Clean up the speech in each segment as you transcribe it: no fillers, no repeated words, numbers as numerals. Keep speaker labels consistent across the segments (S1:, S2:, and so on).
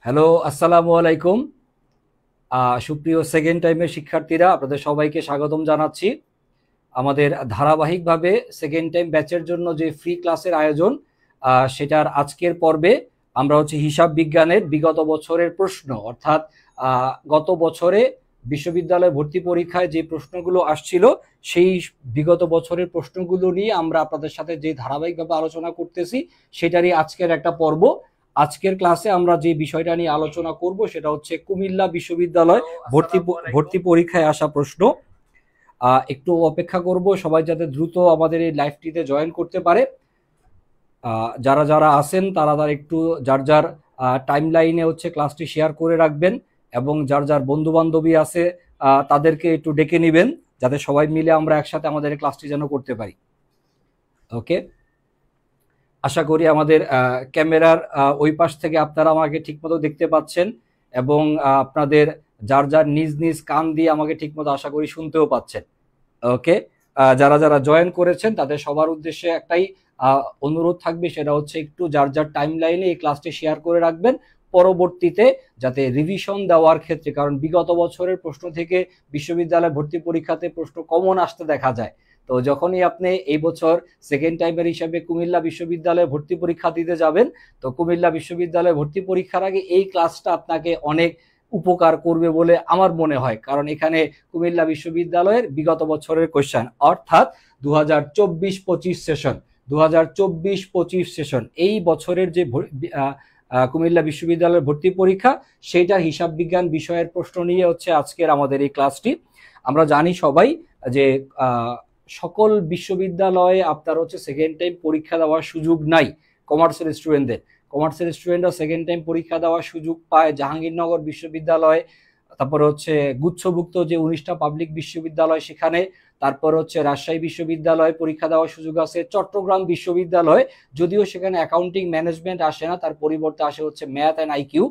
S1: Hello, আসসালামু আলাইকুম। সুপ্রিয় সেকেন্ড টাইমের শিক্ষার্থীরা, আপনাদের সবাইকে স্বাগতম জানাচ্ছি। আমাদের ধারাবাহিকভাবে সেকেন্ড টাইম ব্যাচের জন্য যে ফ্রি ক্লাসের আয়োজন, সেটার আজকের পর্বে আমরা হিসাব বিজ্ঞানের বিগত বছরের প্রশ্ন, অর্থাৎ গত বছরে বিশ্ববিদ্যালয় ভর্তি পরীক্ষায় যে প্রশ্নগুলো আসছিল সেই বিগত বছরের প্রশ্নগুলো নিয়ে আমরা আপনাদের সাথে যে ধারাবাহিকভাবে আলোচনা করতেছি সেটারই আজকের একটা পর্ব। আজকের ক্লাসে আমরা যে বিষয়টা নিয়ে আলোচনা করব সেটা হচ্ছে কুমিল্লা বিশ্ববিদ্যালয় ভর্তি ভর্তি পরীক্ষায় আসা প্রশ্ন। একটু অপেক্ষা করব সবাই যাতে দ্রুত আমাদের এই লাইভটিতে জয়েন করতে পারে। যারা যারা আছেন তারা একটু যার যার টাইম লাইনে ক্লাসটি শেয়ার করে রাখবেন এবং যার যার বন্ধু বান্ধবী আছে তাদেরকে একটু ডেকে নেবেন যাতে সবাই মিলে আমরা একসাথে আমাদের এই ক্লাসটি যেন করতে পারি। ওকে, আশা করি আমাদের ক্যামেরার ওই পাশ থেকে আপনারা আমাকে ঠিকমতো দেখতে পাচ্ছেন এবং আপনাদের যার যার নিজ নিজ কান দিয়ে আমাকে ঠিকমতো আশা করি শুনতেও পাচ্ছেন। ওকে, যারা যারা জয়েন করেছেন তাদের সবার উদ্দেশ্যে একটাই অনুরোধ থাকবে, সেটা হচ্ছে একটু যার যার টাইম লাইনে এই ক্লাসটি শেয়ার করে রাখবেন পরবর্তীতে যাতে রিভিশন দেওয়ার ক্ষেত্রে, কারণ বিগত বছরের প্রশ্ন থেকে বিশ্ববিদ্যালয় ভর্তি পরীক্ষাতে প্রশ্ন কমন আসতে দেখা যায়। তো যখনই আপনি এই বছর সেকেন্ড টাইমের হিসাবে কুমিল্লা বিশ্ববিদ্যালয়ে ভর্তি পরীক্ষা দিতে যাবেন, তো কুমিল্লা বিশ্ববিদ্যালয়ে ভর্তি পরীক্ষার আগে এই ক্লাসটা আপনাকে অনেক উপকার করবে বলে আমার মনে হয়, কারণ এখানে কুমিল্লা বিশ্ববিদ্যালয়ের বিগত বছরের কোশ্চেন, অর্থাৎ 2024-25 সেশন, 2024-25 সেশন এই বছরের যে কুমিল্লা বিশ্ববিদ্যালয়ের ভর্তি পরীক্ষা সেটা হিসাব বিজ্ঞান বিষয়ের প্রশ্ন নিয়ে আজকের আমাদের এই ক্লাসটি। আমরা জানি সবাই যে সকল বিশ্ববিদ্যালয়ে আপনার সেকেন্ড টাইম পরীক্ষা দেওয়ার সুযোগ নাই কমার্সের স্টুডেন্টদের। কমার্সের স্টুডেন্টরা সেকেন্ড টাইম পরীক্ষা দেওয়ার সুযোগ পায় জাহাঙ্গীরনগর বিশ্ববিদ্যালয়, তারপরে গুচ্ছভুক্ত যে 19টা পাবলিক বিশ্ববিদ্যালয় সেখানে, তারপর রাজশাহী বিশ্ববিদ্যালয় পরীক্ষা দেওয়ার সুযোগ আছে, চট্টগ্রাম বিশ্ববিদ্যালয় যদিও সেখানে অ্যাকাউন্টিং ম্যানেজমেন্ট আসে না, তার পরিবর্তে আসে ম্যাথ অ্যান্ড আইকিউ।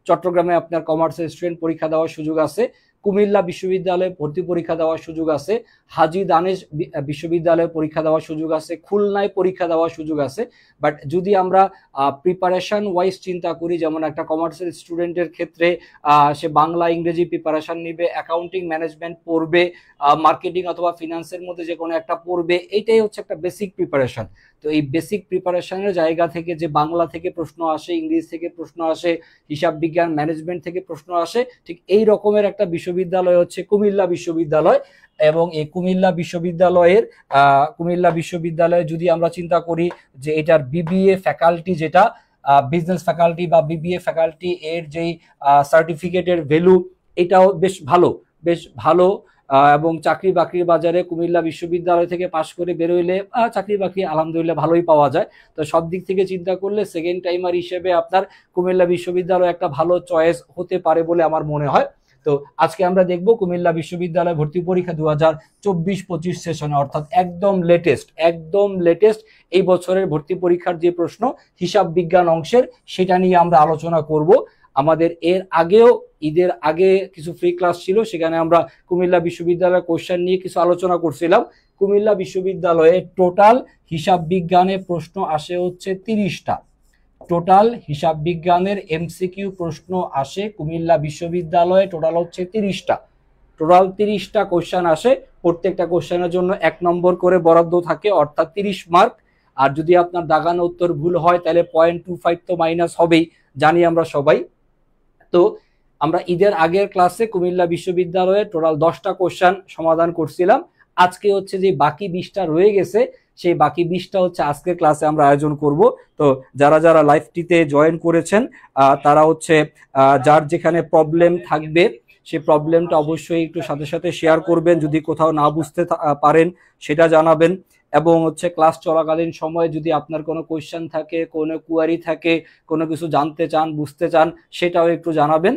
S1: চট্টগ্রামে আপনার কমার্সের স্টুডেন্ট পরীক্ষা দেওয়ার সুযোগ আছে। কুমিল্লা বিশ্ববিদ্যালয়ে ভর্তি পরীক্ষা দেওয়ার সুযোগ আছে, হাজী দানেশ বিশ্ববিদ্যালয়ে পরীক্ষা দেওয়ার সুযোগ আছে, খুলনায় পরীক্ষা দেওয়ার সুযোগ আছে। বাট যদি আমরা প্রিপারেশন ওয়াইজ চিন্তা করি, যেমন একটা কমার্সের স্টুডেন্টের ক্ষেত্রে সে বাংলা ইংরেজি প্রিপারেশন নিবে, অ্যাকাউন্টিং ম্যানেজমেন্ট পড়বে, মার্কেটিং অথবা ফিনান্সের মধ্যে যে কোনো একটা পড়বে, এইটাই একটা বেসিক প্রিপারেশন। তো এই বেসিক প্রিপারেশনের জায়গা থেকে যে বাংলা থেকে প্রশ্ন আসে, ইংরেজি থেকে প্রশ্ন আসে, হিসাব বিজ্ঞান ম্যানেজমেন্ট থেকে প্রশ্ন আসে, ঠিক এই রকমের একটা বিশ্ববিদ্যালয় কুমিল্লা বিশ্ববিদ্যালয়। এবং এই কুমিল্লা বিশ্ববিদ্যালয়ে যদি আমরা চিন্তা করি যে এটার বিবিএ ফ্যাকাল্টি, যেটা বিজনেস ফ্যাকাল্টি বা বিবিএ ফ্যাকাল্টি, এর যেই সার্টিফিকেটের ভ্যালু এটাও বেশ ভালো এবং চাকরি বাকরির বাজারে কুমিল্লা বিশ্ববিদ্যালয় থেকে পাশ করে বেরোইলে চাকরি বাকরি আলহামদুলিল্লাহ ভালোই পাওয়া যায়। তো সব দিক থেকে চিন্তা করলে সেকেন্ড টাইমার হিসেবে আপনার কুমিল্লা বিশ্ববিদ্যালয় একটা ভালো চয়েস হতে পারে বলে আমার মনে হয়। তো আজকে আমরা দেখব কুমিল্লা বিশ্ববিদ্যালয় ভর্তি পরীক্ষা 2024-25 সেশনে, অর্থাৎ একদম লেটেস্ট এই বছরের ভর্তি পরীক্ষার যে প্রশ্ন হিসাব বিজ্ঞান অংশের, সেটা নিয়ে আমরা আলোচনা করব। আমাদের এর আগেও ঈদের আগে কিছু ফ্রি ক্লাস ছিল, সেখানে আমরা কুমিল্লা বিশ্ববিদ্যালয়ের কোশ্চেন নিয়ে কিছু আলোচনা করছিলাম। কুমিল্লা বিশ্ববিদ্যালয়ে টোটাল হিসাব বিজ্ঞানের প্রশ্ন আসে 30টা। টোটাল হিসাব বিজ্ঞানের এমসিকিউ প্রশ্ন আসে কুমিল্লা বিশ্ববিদ্যালয়ে টোটাল 30টা। টোটাল 30টা কোশ্চেন আসে, প্রত্যেকটা কোশ্চেনের জন্য 1 নম্বর করে বরাদ্দ থাকে, অর্থাৎ 30 মার্ক। আর যদি আপনার দাগানো উত্তর ভুল হয় তাহলে 0.25 তো মাইনাস হবেই, জানি আমরা সবাই। তো আমরা ঈদের আগের ক্লাসে কুমিল্লা বিশ্ববিদ্যালয়ে টোটাল 10টা কোশ্চেন সমাধান করছিলাম। আজকে যে বাকি 20টা রয়ে গেছে, সেই বাকি 20টা আজকের ক্লাসে আমরা আয়োজন করব। তো যারা যারা লাইভটিতে জয়েন করেছেন তারা যার যেখানে প্রবলেম থাকবে সেই প্রবলেমটা অবশ্যই একটু সাথে সাথে শেয়ার করবেন, যদি কোথাও না বুঝতে পারেন সেটা জানাবেন। এবং ক্লাস চলাকালীন সময়ে যদি আপনার কোনো কোয়েশ্চেন থাকে, কোনো কোয়ারি থাকে, কোনো কিছু জানতে চান, বুঝতে চান, সেটাও একটু জানাবেন।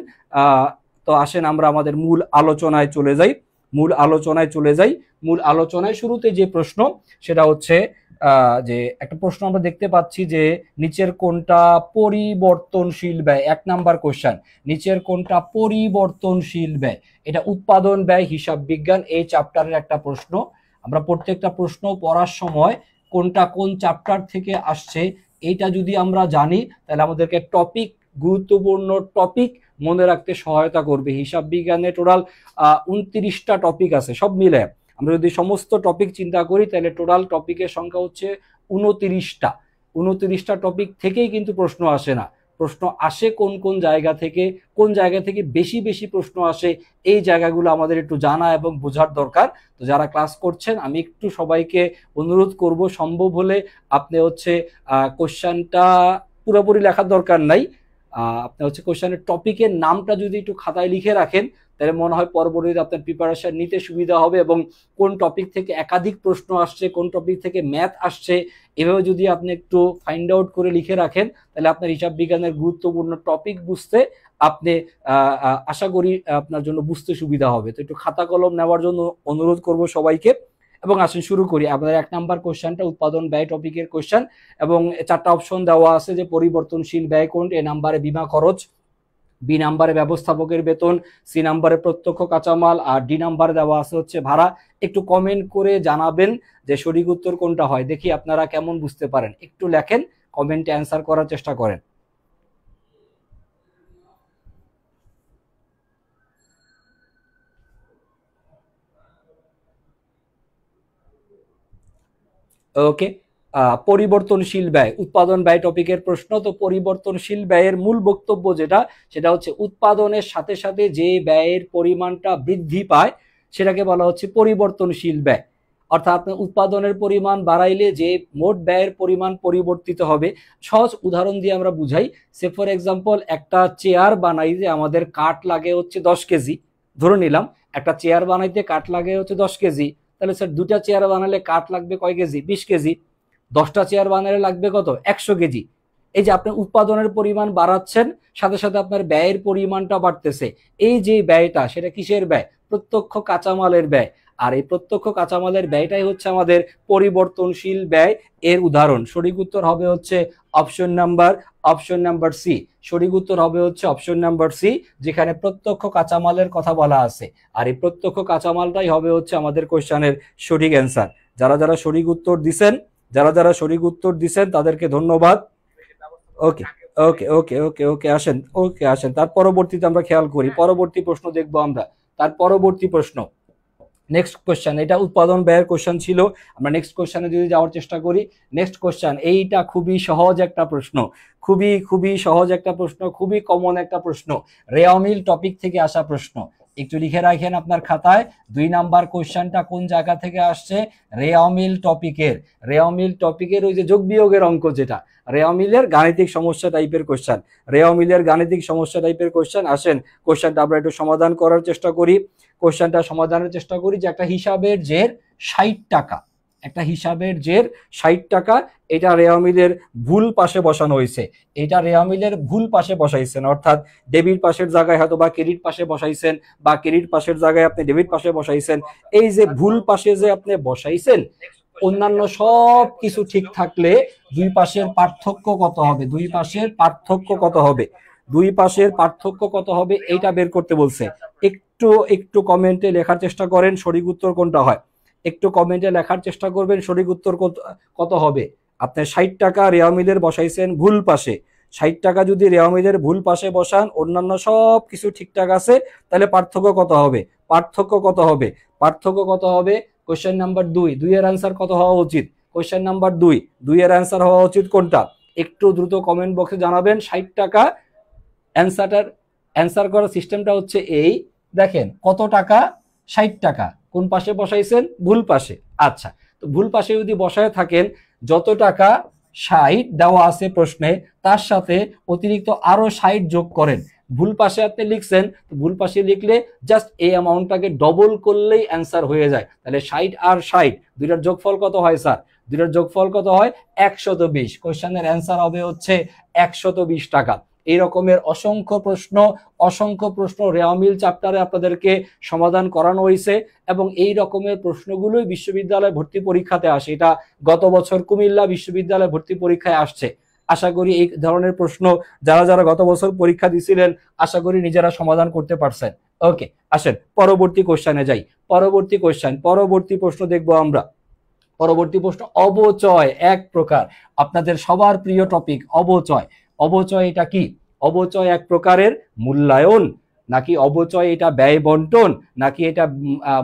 S1: তো আসেন আমরা আমাদের মূল আলোচনায় চলে যাই। মূল আলোচনায় শুরুতে যে প্রশ্ন, সেটা যে একটা প্রশ্ন আমরা দেখতে পাচ্ছি যে নিচের কোনটা পরিবর্তনশীল ব্যয়। 1 নাম্বার কোশ্চেন, নিচের কোনটা পরিবর্তনশীল ব্যয়। এটা উৎপাদন ব্যয় হিসাব বিজ্ঞান এই চ্যাপ্টারের একটা প্রশ্ন। আমরা প্রত্যেকটা প্রশ্ন পড়ার সময় কোনটা কোন চ্যাপ্টার থেকে আসছে এইটা যদি আমরা জানি, তাহলে আমাদেরকে টপিক গুরুত্বপূর্ণ টপিক মনে রাখতে সহায়তা করবে। হিসাব বিজ্ঞানে টোটাল 29টা টপিক আছে, সব মিলে আমরা যদি সমস্ত টপিক চিন্তা করি তাহলে টোটাল টপিকের সংখ্যা হচ্ছে 29টা। 29টা টপিক থেকেই কিন্তু প্রশ্ন আসে না, প্রশ্ন আসে কোন কোন জায়গা থেকে, কোন জায়গা থেকে বেশি বেশি প্রশ্ন আসে, এই জায়গাগুলো আমাদের একটু জানা এবং বোঝার দরকার। তো যারা ক্লাস করছেন আমি একটু সবাইকে অনুরোধ করব, সম্ভব হলে আপনি হচ্ছে কোশ্চেনটা পুরোপুরি লেখার দরকার নাই, আপনি হচ্ছে কোশ্চেনের টপিকের নামটা যদি একটু খাতায় লিখে রাখেন তাহলে মনে হয় পরবর্তীতে আপনার প্রিপারেশন নিতে সুবিধা হবে, এবং কোন টপিক থেকে একাধিক প্রশ্ন আসছে, কোন টপিক থেকে ম্যাথ আসছে, এভাবে যদি আপনি একটু ফাইন্ড আউট করে লিখে রাখেন তাহলে আপনার হিসাব বিজ্ঞানের গুরুত্বপূর্ণ টপিক বুঝতে আপনি আশা করি আপনার জন্য বুঝতে সুবিধা হবে। তো একটু খাতা কলম নেওয়ার জন্য অনুরোধ করব সবাইকে। এবং আসেন শুরু করি। আপনাদের 1 নাম্বার কোশ্চেনটা উৎপাদন ব্যয় টপিকের কোশ্চেন, এবং 4টা অপশন দেওয়া আছে যে পরিবর্তনশীল ব্যয় কোন, এ নাম্বারে বীমা খরচ, বি নাম্বারে ব্যবস্থাপকের বেতন, সি নাম্বারে প্রত্যক্ষ কাঁচামাল, আর ডি নাম্বারে দেওয়া আছে হচ্ছে ভাড়া। একটু কমেন্ট করে জানাবেন যে সঠিক উত্তর কোনটা হয়, দেখি আপনারা কেমন বুঝতে পারেন। একটু লেখেন, কমেন্টে অ্যান্সার করার চেষ্টা করেন। ওকে, পরিবর্তনশীল ব্যয় উৎপাদন ব্যয় টপিকের প্রশ্ন। তো পরিবর্তনশীল ব্যয়ের মূল বক্তব্য যেটা, সেটা হচ্ছে উৎপাদনের সাথে সাথে যে ব্যয়ের পরিমাণটা বৃদ্ধি পায় সেটাকে বলা হচ্ছে পরিবর্তনশীল ব্যয়। অর্থাৎ আপনি উৎপাদনের পরিমাণ বাড়াইলে যে মোট ব্যয়ের পরিমাণ পরিবর্তিত হবে। সহজ উদাহরণ দিয়ে আমরা বুঝাই, সে ফর এক্সাম্পল একটা চেয়ার বানাইতে আমাদের কাঠ লাগে হচ্ছে 10 কেজি, ধরে নিলাম একটা চেয়ার বানাইতে কাঠ লাগে হচ্ছে 10 কেজি, তাহলে স্যার 2টা চেয়ার বানালে কাঠ লাগবে কয় কেজি? 20 কেজি। 10টা চেয়ার বানালে লাগবে কত? 100 কেজি। এই যে আপনি উৎপাদনের পরিমাণ বাড়াচ্ছেন, সাথে সাথে আপনার ব্যয়ের পরিমাণটা বাড়তেছে। এই যে ব্যয়টা, সেটা কিসের ব্যয়? প্রত্যক্ষ কাঁচামালের ব্যয়। আর এই প্রত্যক্ষ কাঁচামালের ব্যয়টাই হচ্ছে আমাদের পরিবর্তনশীল ব্যয় এর উদাহরণ। সঠিক উত্তর হবে হচ্ছে অপশন নাম্বার সি। সঠিক উত্তর হবে হচ্ছে অপশন নাম্বার সি, যেখানে প্রত্যক্ষ কাঁচামালের কথা বলা আছে। আর এই প্রত্যক্ষ কাঁচামালটাই হবে হচ্ছে আমাদের কোশ্চেনের সঠিক অ্যান্সার। যারা যারা সঠিক উত্তর দিছেন, তাদেরকে ধন্যবাদ। ওকে ওকে ওকে ওকে ওকে আসেন তার পরবর্তীতে আমরা খেয়াল করি, পরবর্তী প্রশ্ন দেখবো আমরা। তার পরবর্তী প্রশ্ন, নেক্সট কোশ্চেন, এটা উৎপাদন ব্যয়ের কোশ্চেন ছিল। আমরা নেক্সট কোশ্চেনে যদি যাওয়ার চেষ্টা করি, নেক্সট কোশ্চেন এইটা খুবই সহজ একটা প্রশ্ন, খুবই সহজ একটা প্রশ্ন, খুবই কমন একটা প্রশ্ন, রেওমিল টপিক থেকে আসা প্রশ্ন। একটু লিখে রাখেন আপনার খাতায়, 2 নাম্বার কোশ্চেনটা কোন জায়গা থেকে আসছে? রেওমিল টপিকের ওই যে যোগ বিয়োগের অঙ্ক, যেটা রেওমিলের গাণিতিক সমস্যা টাইপের কোশ্চেন। আসেন কোশ্চেনটা আমরা একটু সমাধান করার চেষ্টা করি। কোশ্চেনটা সমাধানের চেষ্টা করি যে একটা হিসাবের জের 60 টাকা, এটা রেওমিলের ভুল পাশে বসানো হয়েছে। এটা রেওমিলের ভুল পাশে বসাইছেন, অর্থাৎ ডেবিট পাশের জায়গায় হয়তো বা ক্রেডিট পাশে বসাইছেন, বা ক্রেডিট পাশের জায়গায় আপনি ডেবিট পাশে বসাইছেন। এই যে ভুল পাশে যে আপনি বসাইছেন, অন্যান্য সব কিছু ঠিক থাকলে দুই পাশের পার্থক্য কত হবে, এইটা বের করতে বলছে। একটু কমেন্টে লেখার চেষ্টা করেন সঠিক উত্তর কোনটা হয়, একটু কমেন্টে লেখার চেষ্টা করবেন সঠিক উত্তর কত হবে। আপনি 60 টাকা রেওমিলের বসাইছেন ভুল পাশে, 60 টাকা যদি রেওমিলের ভুল পাশে বসান, অন্যান্য সব কিছু ঠিকঠাক আছে, তাহলে পার্থক্য কত হবে? কোশ্চেন নাম্বার 2 এর অ্যান্সার কত হওয়া উচিত? কোশ্চেন নাম্বার 2 এর অ্যান্সার হওয়া উচিত কোনটা? একটু দ্রুত কমেন্ট বক্সে জানাবেন। 60 টাকা অ্যান্সার করার সিস্টেমটা হচ্ছে এই, দেখেন কত টাকা? 60 টাকা। কোন পাশে বসাইছেন? ভুল পাশে। আচ্ছা, তো ভুল পাশে যদি বসায় থাকেন, যত টাকা 60 দেওয়া আছে প্রশ্নে, তার সাথে অতিরিক্ত আরো 60 যোগ করেন। ভুল পাশে আপনি লিখছেন, তো ভুল পাশে লিখলে জাস্ট এই অ্যামাউন্টটাকে ডবল করলেই অ্যান্সার হয়ে যায়। তাহলে 60 আর 60 দুইটার যোগফল কত হয় স্যার? 120। কোশ্চেনের অ্যান্সার হবে হচ্ছে 120 টাকা। এই রকমের অসংখ্য প্রশ্ন রেওমিল চ্যাপ্টারে আপনাদেরকে সমাধান করানো হয়েছে, এবং এই রকমের প্রশ্নগুলোই বিশ্ববিদ্যালয় ভর্তি পরীক্ষাতে আসে। এটা গত বছর কুমিল্লা বিশ্ববিদ্যালয় ভর্তি পরীক্ষায় আসছে। আশা করি এই ধরনের প্রশ্ন যারা গত বছর পরীক্ষা দিয়েছিলেন, আশা করি নিজেরা সমাধান করতে পারছেন। ওকে, আসেন পরবর্তী কোশ্চেনে যাই। পরবর্তী প্রশ্ন দেখবো আমরা। পরবর্তী প্রশ্ন, অবচয় এক প্রকার, আপনাদের সবার প্রিয় টপিক অবচয়। এটা কি? অবচয় এক প্রকারের মূল্যায়ন, নাকি অবচয় এটা ব্যয় বন্টন, নাকি এটা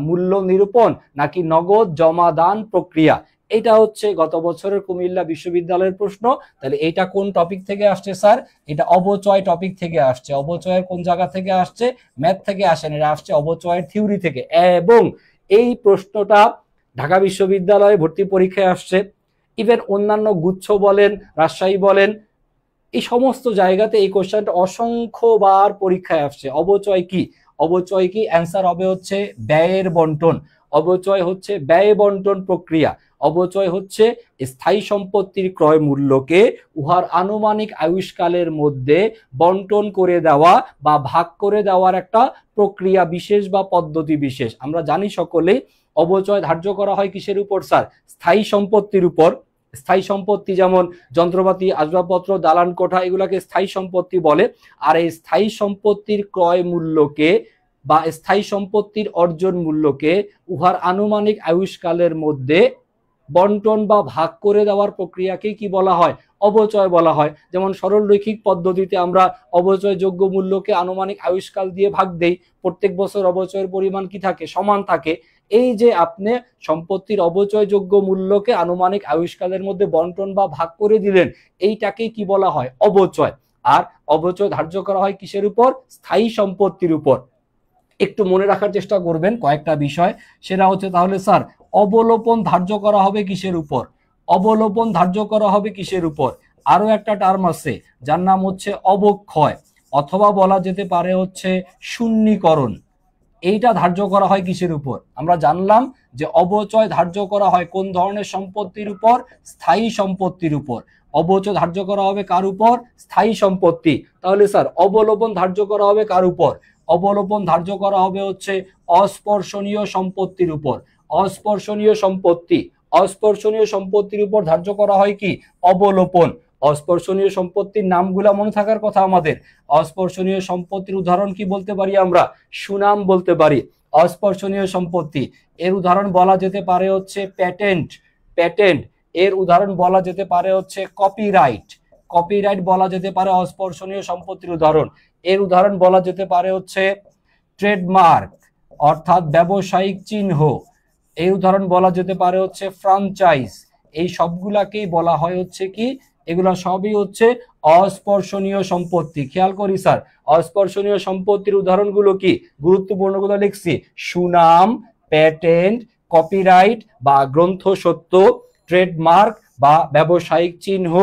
S1: মূল্য নিরূপণ, নাকি নগদ জমা দান প্রক্রিয়া? এটা হচ্ছে গত বছরের কুমিল্লা বিশ্ববিদ্যালয়ের প্রশ্ন। তাহলে এটা কোন টপিক থেকে আসছে স্যার? এটা অবচয় টপিক থেকে আসছে। অবচয়ের কোন জায়গা থেকে আসছে? ম্যাথ থেকে আসেন, এটা আসছে অবচয়ের থিওরি থেকে। এবং এই প্রশ্নটা ঢাকা বিশ্ববিদ্যালয়ে ভর্তি পরীক্ষায় আসছে, ইভেন অন্যান্য গুচ্ছ বলেন, রাজশাহী বলেন, এই সমস্ত জায়গাতে এই কোশ্চেনটা অসংখ্যবার পরীক্ষায় আসছে। অবচয় কি? অবচয় কি? অ্যান্সার হবে হচ্ছে ব্যয়ের বন্টন। অবচয় হচ্ছে ব্যয় বন্টন প্রক্রিয়া। অবচয় হচ্ছে স্থায়ী সম্পত্তির ক্রয় মূল্যকে উহার আনুমানিক আয়ুষ্কালের মধ্যে বন্টন করে দেওয়া বা ভাগ করে দেওয়ার একটা প্রক্রিয়া বিশেষ বা পদ্ধতি বিশেষ। আমরা জানি সকলেই অবচয় ধার্য করা হয় কিসের উপর স্যার? স্থায়ী সম্পত্তির উপর। স্থায়ী সম্পত্তি যেমন যন্ত্রপাতি, আসবাবপত্র, দালান কোঠা, এগুলাকে স্থায়ী সম্পত্তি বলে। আর এই স্থায়ী সম্পত্তির ক্রয় মূল্যকে বা স্থায়ী সম্পত্তির অর্জন মূল্যকে উহার আনুমানিক আয়ুষ্কালের মধ্যে বন্টন বা ভাগ করে দেওয়ার প্রক্রিয়াকে কি বলা হয়? অবচয় বলা হয়। যেমন সরল রৈখিক পদ্ধতিতে আমরা অবচয়যোগ্য মূল্যকে আনুমানিক আয়ুষ্কাল দিয়ে ভাগ দেই, প্রত্যেক বছর অবচয়ের পরিমাণ কি থাকে? সমান থাকে। এই যে আপনি সম্পত্তির অবচয়যোগ্য মূল্যকে আনুমানিক আয়ুষ্কালের মধ্যে বন্টন বা ভাগ করে দিলেন, এইটাকে কি বলা হয়? অবচয়। আর অবচয় ধার্য করা হয় কিসের উপর? স্থায়ী সম্পত্তির উপর। একটু মনে রাখার চেষ্টা করবেন কয়েকটা বিষয়। সেটা হচ্ছে তাহলে স্যার অবলোপন ধার্য করা হবে কিসের উপর? অবলোপন ধার্য করা হবে কিসের উপর? আরো একটা টার্ম আছে যার নাম হচ্ছে অবক্ষয়, অথবা বলা যেতে পারে হচ্ছে শূন্যীকরণ। এইটা ধার্য করা হয় কিসের উপর? আমরা জানলাম যে অবচয় ধার্য করা হয় কোন ধরনের সম্পত্তির উপর? স্থায়ী সম্পত্তির উপর। অবচয় ধার্য করা হবে কার উপর? স্থায়ী সম্পত্তি। তাহলে স্যার অবলোপন ধার্য করা হবে কার উপর? অবলোপন ধার্য করা হবে হচ্ছে অস্পর্শনীয় সম্পত্তির উপর। অস্পর্শনীয় সম্পত্তি, অস্পর্শনীয় সম্পত্তির উপর ধার্য করা হয় কি? অবলোপন। অস্পর্শনীয় সম্পত্তির নামগুলা মনে থাকার কথা আমাদের। অস্পর্শনীয় সম্পত্তির উদাহরণ কি বলতে পারি আমরা? সুনাম বলতে পারি। অস্পর্শনীয় সম্পত্তি এর উদাহরণ বলা যেতে পারে হচ্ছে প্যাটেন্ট। প্যাটেন্ট এর উদাহরণ বলা যেতে পারে হচ্ছে কপিরাইট। কপিরাইট বলা যেতে পারে অস্পর্শনীয় সম্পত্তির উদাহরণ। এর উদাহরণ বলা যেতে পারে হচ্ছে ট্রেডমার্ক অর্থাৎ ব্যবসায়িক চিহ্ন। এই উদাহরণ বলা যেতে পারে হচ্ছে ফ্র্যাঞ্চাইজ। এই সবগুলাকেই বলা হয় হচ্ছে কি? এগুলা সবই হচ্ছে অস্পর্শনীয় সম্পত্তি। খেয়াল করি স্যার, অস্পর্শনীয় সম্পত্তির উদাহরণগুলো কি? গুরুত্বপূর্ণগুলো লিখছি: সুনাম, প্যাটেন্ট, কপিরাইট বা গ্রন্থসত্ব, ট্রেডমার্ক বা ব্যবসায়িক চিহ্ন,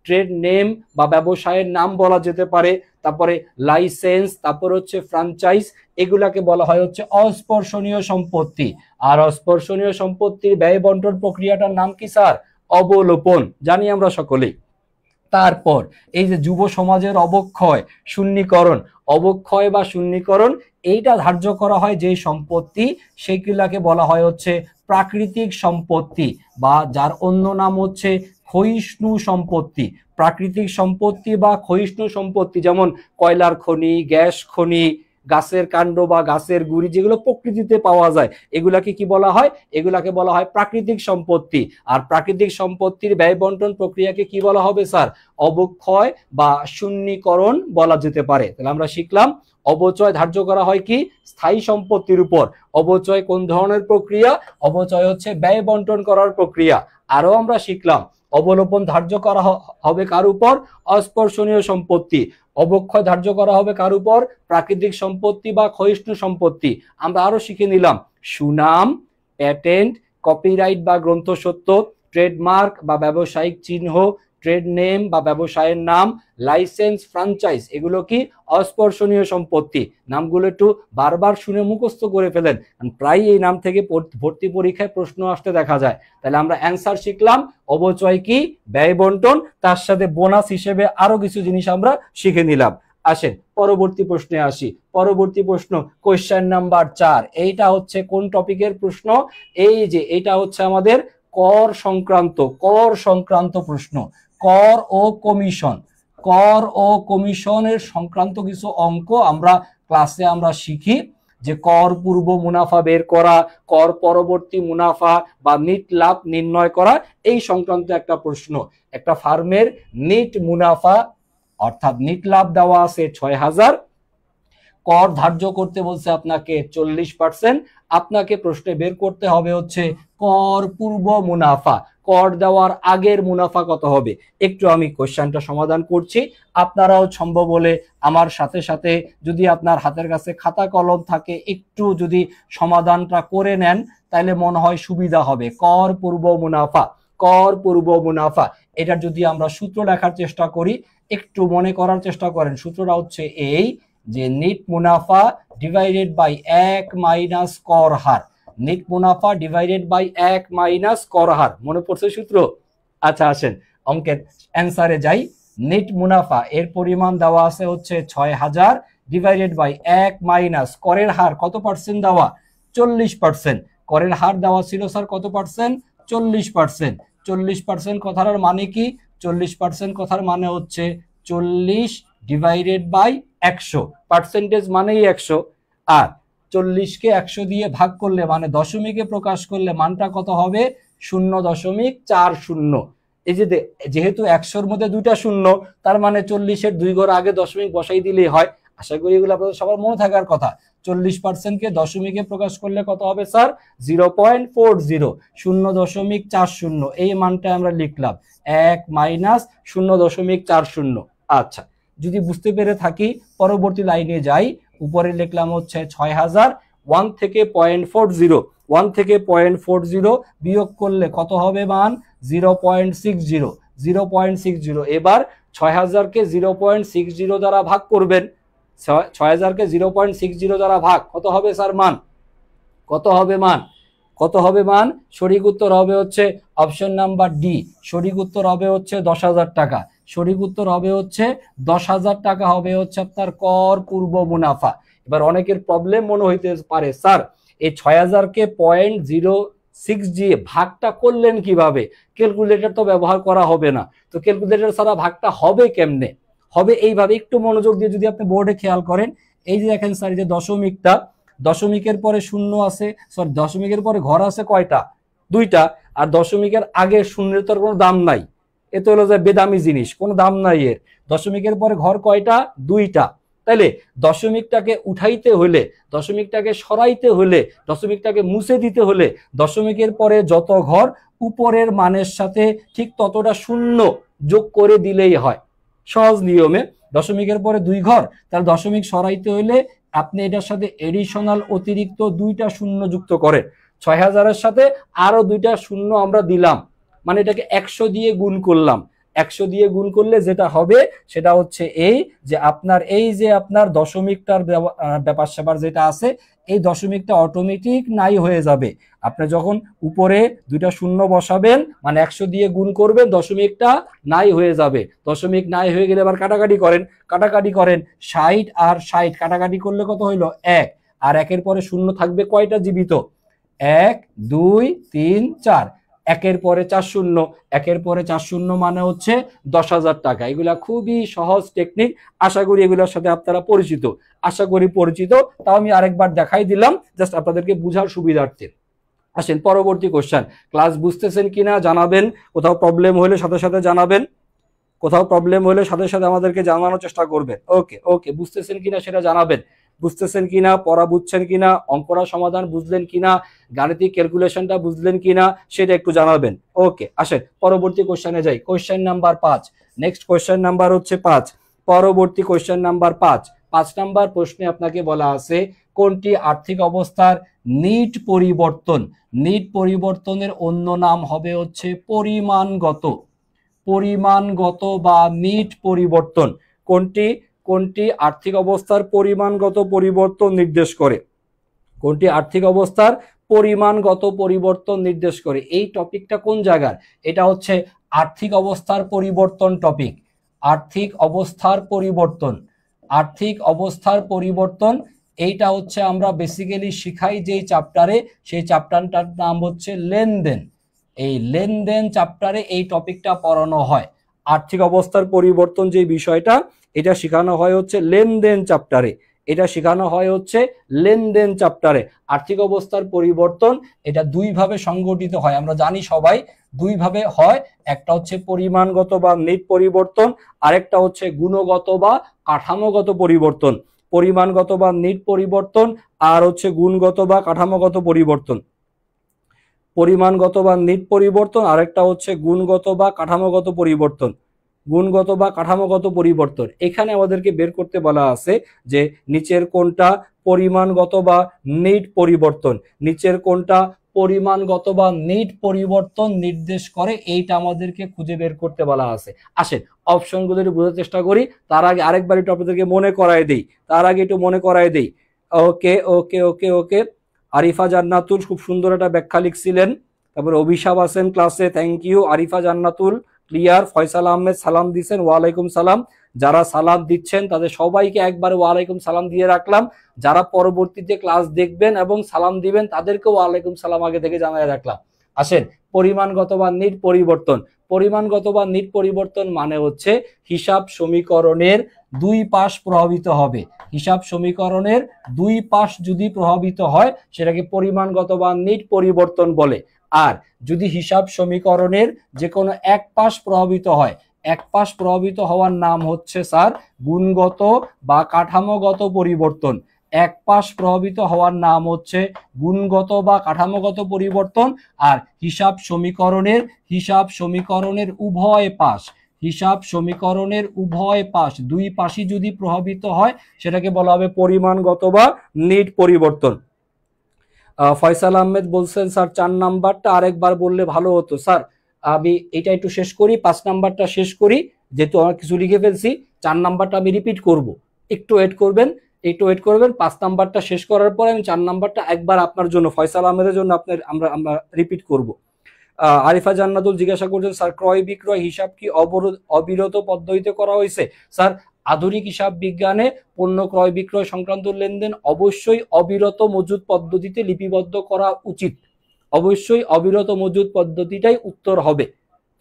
S1: ট্রেড নেম বা ব্যবসায়ের নাম বলা যেতে পারে, তারপরে লাইসেন্স, তারপর হচ্ছে ফ্র্যাঞ্চাইজ। এগুলাকে বলা হয় হচ্ছে অস্পর্শনীয় সম্পত্তি। আর অস্পর্শনীয় সম্পত্তির ব্যয় বন্টন প্রক্রিয়াটার নাম কি স্যার? অবলোপন, জানি আমরা সকলেই। তারপর এই যে যুব সমাজের অবক্ষয়, শূন্যীকরণ, অবক্ষয় বা শূন্যীকরণ, এইটা ধার্য করা হয় যে সম্পত্তি, সেগুলাকে বলা হয় হচ্ছে প্রাকৃতিক সম্পত্তি, বা যার অন্য নাম হচ্ছে ক্ষয়িষ্ণু সম্পত্তি। প্রাকৃতিক সম্পত্তি বা ক্ষয়িষ্ণু সম্পত্তি যেমন কয়লার খনি, গ্যাস খনি, গাছের কাণ্ড বা গাছের গুড়ি, যেগুলো প্রকৃতিতে পাওয়া যায়, এগুলাকে কি বলা হয়? এগুলাকে বলা হয় প্রাকৃতিক সম্পত্তি। আর প্রাকৃতিক সম্পত্তির ব্যয় বন্টন প্রক্রিয়াকে কি বলা হবে স্যার? অবক্ষয় বা শূন্যীকরণ বলা যেতে পারে। তাহলে আমরা শিখলাম অবচয় ধার্য করা হয় কি? স্থায়ী সম্পত্তির উপর। অবচয় কোন ধরনের প্রক্রিয়া? অবচয় হচ্ছে ব্যয় বন্টন করার প্রক্রিয়া। আরো আমরা শিখলাম অবলোপন ধার্য করা হবে কার উপর? অস্পর্শনীয় সম্পত্তি। অবক্ষয় ধার্য করা হবে কার উপর? প্রাকৃতিক সম্পত্তি বা ক্ষয়িষ্ণু সম্পত্তি। আমরা আরো শিখে নিলাম সুনাম, প্যাটেন্ট, কপিরাইট বা গ্রন্থসত্ব, ট্রেডমার্ক বা ব্যবসায়িক চিহ্ন, ট্রেড নেম বা ব্যবসায়ের নাম, লাইসেন্স, ফ্র্যাঞ্চাইজ, এগুলো কি? অস্পর্শনীয় সম্পত্তি। নামগুলো একটু বারবার শুনে মুখস্থ করে ফেলেন, প্রায় এই নাম থেকে ভর্তি পরীক্ষায় প্রশ্ন আসতে দেখা যায়। তাহলে আমরা অ্যান্সার শিখলাম অবচয় কি? ব্যয় বন্টন। তার সাথে বোনাস হিসেবে আরো কিছু জিনিস আমরা শিখে নিলাম। আসেন পরবর্তী প্রশ্নে আসি। পরবর্তী প্রশ্ন কোয়েশ্চেন নাম্বার 4। এইটা হচ্ছে কোন টপিকের প্রশ্ন? এই যে এটা হচ্ছে আমাদের কর সংক্রান্ত প্রশ্ন। কর ও কমিশন, কর ও কমিশনের সংক্রান্ত কিছু অঙ্ক আমরা ক্লাসে আমরা শিখি, যে কর পূর্ব মুনাফা বের করা, কর পরবর্তী মুনাফা বা নিট লাভ নির্ণয় করা, এই সংক্রান্ত একটা প্রশ্ন। একটা ফার্মের নিট মুনাফা অর্থাৎ নিট লাভ দেওয়া আছে 6,000, কর ধার্য করতে বলছে আপনাকে 40%। আপনাকে প্রশ্নে বের করতে হবে হচ্ছে কর পূর্ব মুনাফা, কর দেওয়ার আগের মুনাফা কত হবে। একটু আমি কোশ্চেনটা সমাধান করছি, আপনারাও সম্ভব হলে আমার সাথে সাথে যদি আপনার হাতের কাছে খাতা কলম থাকে একটু যদি সমাধানটা করে নেন তাহলে মনে হয় সুবিধা হবে। কর পূর্ব মুনাফা, কর পূর্ব মুনাফা, এটার যদি আমরা সূত্র লেখার চেষ্টা করি, একটু মনে করার চেষ্টা করেন। সূত্রটা হচ্ছে এই যে নিট মুনাফা ডিভাইডেড বাই 1 মাইনাস কর হার, নিট মুনাফা ডিভাইডেড বাই 1 মাইনাস কর হার। মনে পড়ছে সূত্র? আচ্ছা আসেন অঙ্কের অ্যান্সারে যাই। নিট মুনাফা এর পরিমাণ দেওয়া আছে হচ্ছে 6,000 ডিভাইডেড বাই 1 মাইনাস করের হার কত পার্সেন্ট দেওয়া, 40%। করের হার দেওয়া ছিল স্যার কত পার্সেন্ট, 40%। 40% কথার মানে কি, 40% কথার মানে হচ্ছে 40 ডিভাইডেড বাই 100, পার্সেন্টেজ মানেই 100। আর 40কে 100 দিয়ে ভাগ করলে মানে দশমিকে প্রকাশ করলে মানটা কত হবে, 0.40। এই যে যেহেতু 100-র মধ্যে দুইটা শূন্য, তার মানে 40-এর 2 ঘর আগে দশমিক বসাই দিলেই হয়। আশা করি এগুলো আপনাদের সবার মনে থাকার কথা। 40%কে দশমিকে প্রকাশ করলে কত হবে স্যার, 0.40, 0.40। এই মানটা আমরা লিখলাম 1 মাইনাস 0.40। আচ্ছা, যদি বুঝতে পেরে থাকি পরবর্তী লাইনে যাই। উপরে লিখলাম হচ্ছে 6,000, 1 থেকে 0.40, 1 থেকে 0.40 বিয়োগ করলে কত হবে মান, 0.60, 0.60। এবার 6,000কে 0.60 দ্বারা ভাগ করবেন, 6,000কে 0.60 দ্বারা ভাগ, কত হবে স্যার মান, কত হবে মান, কত হবে মান? সঠিক উত্তর হবে হচ্ছে অপশন নাম্বার ডি, সঠিক উত্তর হবে হচ্ছে 10,000 টাকা। সঠিক উত্তর হবে হচ্ছে 10,000 টাকা হবে হচ্ছে আপনার কর পূর্ব মুনাফা। এবার অনেকের প্রবলেম মনে হইতে পারে, স্যার এই 6,000কে 0.06 দিয়ে ভাগটা করলেন কিভাবে, ক্যালকুলেটর তো ব্যবহার করা হবে না, তো ক্যালকুলেটর ছাড়া ভাগটা হবে কেমনে? হবে এইভাবে, একটু মনোযোগ দিয়ে যদি আপনি বোর্ডে খেয়াল করেন। এই যে দেখেন স্যার, যে দশমিকটা, দশমিকের পরে শূন্য আছে, সরি দশমিকের পরে ঘর আছে কয়টা, 2টা। আর দশমিকের আগে শূন্যের তো কোনো দাম নাই, এ তো হলো যে বেদামি জিনিস, কোনো দাম নাই এর। দশমিকের পরে ঘর কয়টা, 2টা। তাইলে দশমিকটাকে উঠাইতে হলে, দশমিকটাকে সরাইতে হলে, দশমিকটাকে মুছে দিতে হলে দশমিকের পরে যত ঘর উপরের মানের সাথে ঠিক ততটা শূন্য যোগ করে দিলেই হয়। সহজ নিয়মে দশমিকের পরে 2 ঘর, তাহলে দশমিক সরাইতে হলে আপনি এটার সাথে এডিশনাল অতিরিক্ত 2টা শূন্য যুক্ত করেন। 6,000-এর সাথে আরো 2টা শূন্য আমরা দিলাম, মানে এটাকে 100 দিয়ে গুণ করলাম। 100 দিয়ে গুণ করলে যেটা হবে সেটা হচ্ছে এই যে আপনার এই যে আপনার দশমিকটার ব্যাপার স্যাপার যেটা আছে, এই দশমিকটা অটোমেটিক নাই হয়ে যাবে। আপনি যখন উপরে 2টা শূন্য বসাবেন মানে 100 দিয়ে গুণ করবেন, দশমিকটা নাই হয়ে যাবে। দশমিক নাই হয়ে গেলে এবার কাটাকাটি করেন, কাটাকাটি করেন, 60 আর 60 কাটাকাটি করলে কত হইলো, 1। আর 1-এর পরে শূন্য থাকবে কয়টা জীবিত, 1 2 3 4, 1-এর পরে 4 শূন্য, 1-এর পরে 4 শূন্য মানে হচ্ছে 10,000 টাকা। এগুলা খুবই সহজ টেকনিক, আশা করি এগুলোর সাথে আপনারা পরিচিত, আশা করি পরিচিত। তাও আমি আরেকবার দেখাই দিলাম জাস্ট আপনাদেরকে বুঝার সুবিধার্থে। আসেন পরবর্তী কোশ্চেন। ক্লাস বুঝতেছেন কিনা জানাবেন, কোথাও প্রবলেম হলে সাথে সাথে জানাবেন, কোথাও প্রবলেম হলে সাথে সাথে আমাদেরকে জানানোর চেষ্টা করবেন। ওকে ওকে, বুঝতেছেন কিনা সেটা জানাবেন, বুঝতেছেন কিনা, পড়া বুঝছেন কিনা, অঙ্করা সমাধান বুঝলেন কিনা, গাণিতিক ক্যালকুলেশনটা বুঝলেন কিনা সেটা একটু জানাবেন। ওকে আসেন পরবর্তী কোশ্চেনে যাই। Question number 5, next question number হচ্ছে 5। পরবর্তী কোশ্চেন নাম্বার 5 নাম্বার প্রশ্নে আপনাকে বলা আছে কোনটি আর্থিক অবস্থার নিট পরিবর্তন, নিট পরিবর্তনের অন্য নাম হবে হচ্ছে পরিমাণগত, পরিমাণগত বা নিট পরিবর্তন। কোনটি, কোনটি আর্থিক অবস্থার পরিমাণগত পরিবর্তন নির্দেশ করে, কোনটি আর্থিক অবস্থার পরিমাণগত পরিবর্তন নির্দেশ করে। এই টপিকটা কোন জায়গার, এটা হচ্ছে আর্থিক অবস্থার পরিবর্তন টপিক, আর্থিক অবস্থার পরিবর্তন, আর্থিক অবস্থার পরিবর্তন। এইটা হচ্ছে আমরা বেসিক্যালি শিখাই যেই চ্যাপ্টারে, সেই চ্যাপ্টারটার নাম হচ্ছে লেনদেন। এই লেনদেন চ্যাপ্টারে এই টপিকটা পড়ানো হয়। আর্থিক অবস্থার পরিবর্তন যে বিষয়টা, এটা শেখানো হয় হচ্ছে লেনদেন চ্যাপ্টারে। এটা শেখানো হয় হচ্ছে লেনদেন চ্যাপ্টারে। আর্থিক অবস্থার পরিবর্তন এটা দুইভাবে সংগঠিত হয়, আমরা জানি সবাই দুইভাবে হয়, একটা হচ্ছে পরিমাণগত বা নেট পরিবর্তন, আরেকটা হচ্ছে গুণগত বা কাঠামোগত পরিবর্তন। পরিমাণগত বা নেট পরিবর্তন আর হচ্ছে গুণগত বা কাঠামোগত পরিবর্তন। পরিমাণগত বা নেট পরিবর্তন, আরেকটা হচ্ছে গুণগত বা কাঠামোগত পরিবর্তন। গুণগত বা কাঠামোগত পরিবর্তন এখানে আমাদেরকে বের করতে বলা আছে যে নিচের কোনটা পরিমাণগত বা নেট পরিবর্তন, নিচের কোনটা পরিমাণগত বা নেট পরিবর্তন নির্দেশ করে, এইটা আমাদেরকে খুঁজে বের করতে বলা আছে। আসেন অপশনগুলো একটু বোঝার চেষ্টা করি, তার আগে আরেকবার একটু আপনাদেরকে মনে করায় দেই, ওকে ওকে ওকে ওকে। আরিফা জান্নাতুল খুব সুন্দর একটা ব্যাখ্যা লিখছিলেন। তারপরে অভিশাপ আছেন ক্লাসে, thank you Arifa Jannatul, clear. Faisal Ahmed সালাম দিচ্ছেন, ওয়ালাইকুম সালাম। যারা সালাম দিচ্ছেন তাদের সবাইকে একবারে ওয়ালাইকুম সালাম দিয়ে রাখলাম, যারা পরবর্তীতে ক্লাস দেখবেন এবং সালাম দিবেন তাদেরকেও ওয়ালাইকুম সালাম আগে থেকে জানিয়ে রাখলাম। আসেন পরিমাণগত বা নিট পরিবর্তন। পরিমাণগত বা নিট পরিবর্তন মানে হচ্ছে হিসাব সমীকরণের দুই পাশ প্রভাবিত হবে। হিসাব সমীকরণের দুই পাশ যদি প্রভাবিত হয় সেটাকে পরিমাণগত বা নিট পরিবর্তন বলে। আর যদি হিসাব সমীকরণের যে কোনো এক পাশ প্রভাবিত হয়, এক পাশ প্রভাবিত হওয়ার নাম হচ্ছে স্যার গুণগত বা কাঠামোগত পরিবর্তন। এক পাশ প্রভাবিত হওয়ার নাম হচ্ছে গুণগত বা কাঠামোগত পরিবর্তন। আর হিসাব সমীকরণের উভয় পাশ, হিসাব সমীকরণের উভয় পাশ দুই পাশই যদি প্রভাবিত হয় সেটাকে বলা হবে পরিমাণগত বা নিট পরিবর্তন। ফয়সাল আহমেদ বলছেন স্যার 4 নাম্বারটা আরেকবার বললে ভালো হতো। স্যার আমি এটা একটু শেষ করি, 5 নাম্বারটা শেষ করি, যেহেতু আমার কিছু লিখে ফেলছি। 4 নাম্বারটা আমি রিপিট করব, একটু ওয়েট করবেন, 5 নাম্বারটা শেষ করার পরে আমি 4 নাম্বারটা একবার আপনার জন্য ফয়সাল আহমেদের জন্য আমরা রিপিট করব। আরিফা জান্নাতুল জিজ্ঞাসা করছেন স্যার ক্রয় বিক্রয় হিসাব কি অবিরত পদ্ধতিতে করা হয়েছে? স্যার আধুনিক হিসাব বিজ্ঞানে পণ্য ক্রয় বিক্রয় সংক্রান্ত লেনদেন অবশ্যই অবিরত মজুদ পদ্ধতিতে লিপিবদ্ধ করা উচিত, অবশ্যই অবিরত মজুদ পদ্ধতিটাই উত্তর হবে।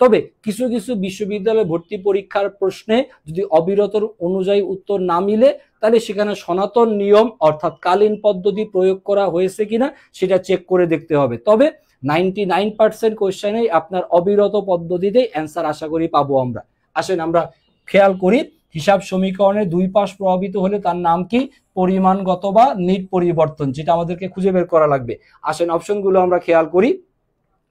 S1: তবে কিছু কিছু বিশ্ববিদ্যালয় ভর্তি পরীক্ষার প্রশ্নে যদি অবিরত অনুযায়ী উত্তর না মিলে তাহলে সেখানে সনাতন নিয়ম অর্থাৎ কালীন পদ্ধতি প্রয়োগ করা হয়েছে কিনা সেটা চেক করে দেখতে হবে। তবে 99% কোশ্চেনেই আপনার অবিরত পদ্ধতিতেই অ্যান্সার আশা করি পাবো আমরা। আসেন আমরা খেয়াল করি হিসাব সমীকরণের দুই পাশ প্রভাবিত হলে তার নাম কি? পরিমাণগত বা নিট পরিবর্তন, যেটা আমাদেরকে খুঁজে বের করা লাগবে। আসেন অপশনগুলো আমরা খেয়াল করি।